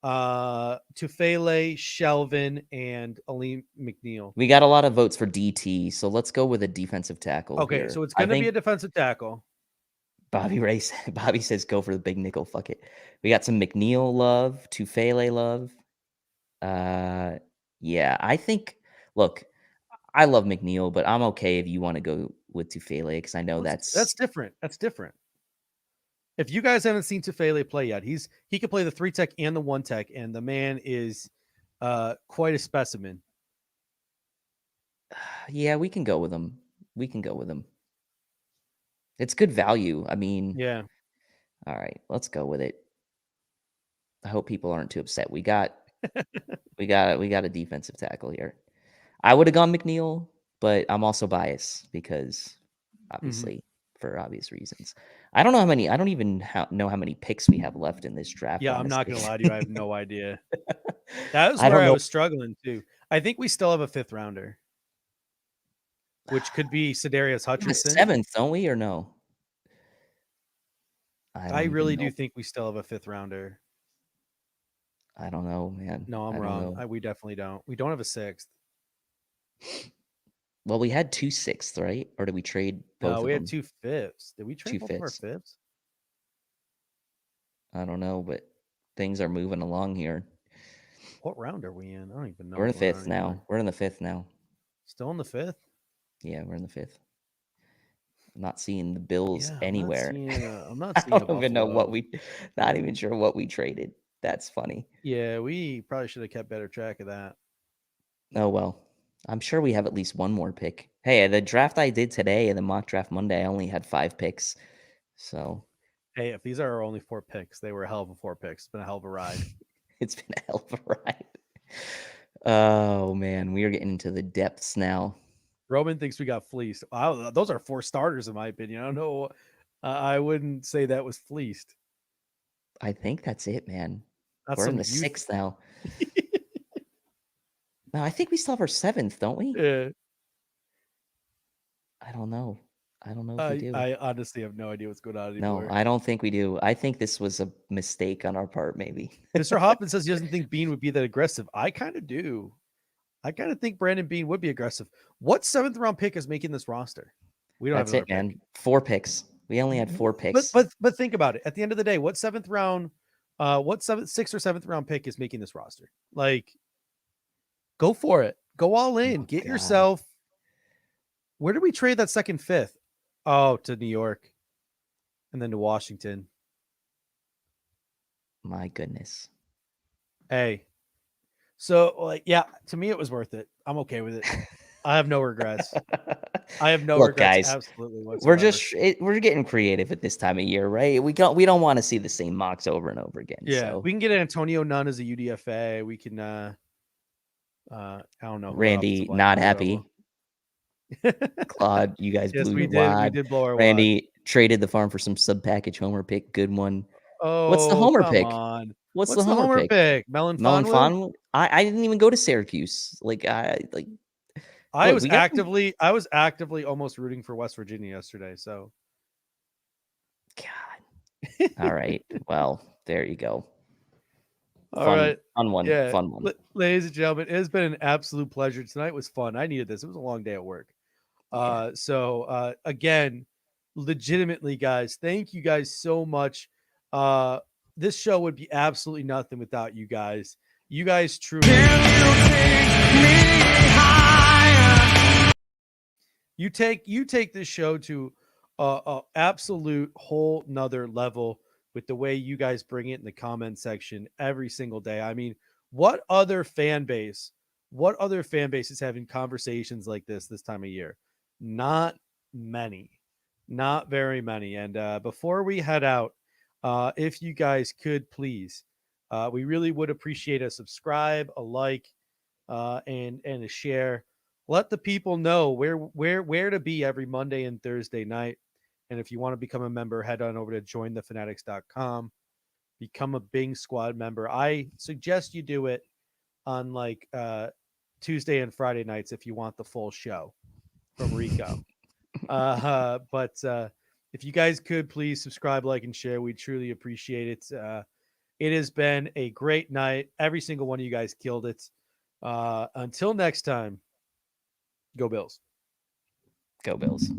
Tufele, Shelvin, and Aleem McNeil. We got a lot of votes for DT, so let's go with a defensive tackle. Okay, here. so it's going to be a defensive tackle. Bobby says go for the big nickel. Fuck it. We got some McNeil love, Tufele love. Yeah, I think. Look, I love McNeil, but I'm okay if you want to go Tufele because I know that's different. That's different. If you guys haven't seen Tufele play yet, he can play the 3-tech and the 1-tech, and the man is quite a specimen. Yeah, we can go with him. We can go with him. It's good value. I mean, Yeah. all right, let's go with it. I hope people aren't too upset. We got a defensive tackle here. I would have gone McNeil, but I'm also biased because obviously for obvious reasons. I don't even know how many picks we have left in this draft. Yeah, I'm not honestly. gonna lie to you. I have no idea. That was I where don't I know. was struggling too. I think we still have a 5th rounder, which could be Sedarius We have a Hutchinson. 7th, don't we, or no? I I don't even really know. do think we still have a 5th rounder. I don't know, man. No, I'm I don't wrong. know. We definitely don't. We don't have a 6th. Well, we had 2 6th, right? Or did we trade both No, of we had them? 2 5ths. Did we trade 2 both of our 5ths. 5ths? I don't know, but things are moving along here. What round are we in? I don't even know. We're in what's the going on 5th now. anymore. We're in the 5th now. Still in the 5th? Yeah, we're in the 5th. I'm not seeing the Bills Yeah, anywhere. I'm not I seeing don't even know Buffalo. not even sure what we traded. That's funny. Yeah, we probably should have kept better track of that. Oh, well. I'm sure we have at least one more pick. Hey, the draft I did today and the mock draft Monday, I only had 5 picks. So Hey, if these are our only 4 picks, they were a hell of a 4 picks. It's been a hell of a ride. it's been a hell of a ride. Oh, man. We are getting into the depths now. Roman thinks we got fleeced. Wow, those are 4 starters, in my opinion. I don't know. I wouldn't say that was fleeced. I think that's it, man. That's We're in some the youth. 6th now. No, I think we still have our 7th, don't we? Yeah. I don't know. I don't know if we do. I honestly have no idea what's going on anymore. No, I don't think we do. I think this was a mistake on our part, maybe. Mr. Hoffman says he doesn't think Bean would be that aggressive. I kind of do. I kind of think Brandon Bean would be aggressive. What 7th round pick is making this roster? We don't That's have it, man. 4 picks. We only had 4 picks. But think about it. At the end of the day, what 7th round, what 6th or 7th round pick is making this roster? Like, go for it. Go all in. Oh, Get God. yourself. Where did we trade that 2nd, 5th? Oh, to New York, and then to Washington. My goodness. Hey, so like, yeah, to me it was worth it. I'm okay with it. I have no regrets. I have no Look, regrets. guys, Absolutely whatsoever. we're getting creative at this time of year, right? We don't want to see the same mocks over and over again. Yeah, So we can get Antonio Nunn as a UDFA. We can I don't know. Randy not happy. Claude, you guys Yes, blew we your did. We wad. did blow our wad. Randy traded the farm for some sub package homer pick. Good one. Oh, What's the homer come pick? on. What's the homer pick? Melon Melon Fonwu? Fonwu? I didn't even go to Syracuse. I was we got actively almost rooting for West Virginia yesterday. So, God. All right. Well, there you go. All right. Fun one. Yeah. Fun one. Ladies and gentlemen, it has been an absolute pleasure. Tonight was fun. I needed this. It was a long day at work. Yeah. So again, legitimately, guys, thank you guys so much. This show would be absolutely nothing without you guys. You guys truly. You take this show to a absolute whole nother level with the way you guys bring it in the comment section every single day. I mean, what other fan base is having conversations like this time of year? Not many, not very many. And before we head out, if you guys could please, we really would appreciate a subscribe, a like, and a share. Let the people know where to be every Monday and Thursday night. And if you want to become a member, head on over to jointhefanatics.com. Become a Bing Squad member. I suggest you do it on like Tuesday and Friday nights if you want the full show from Rico. But if you guys could please subscribe, like, and share, we truly appreciate it. It has been a great night. Every single one of you guys killed it. Until next time, go Bills. Go Bills.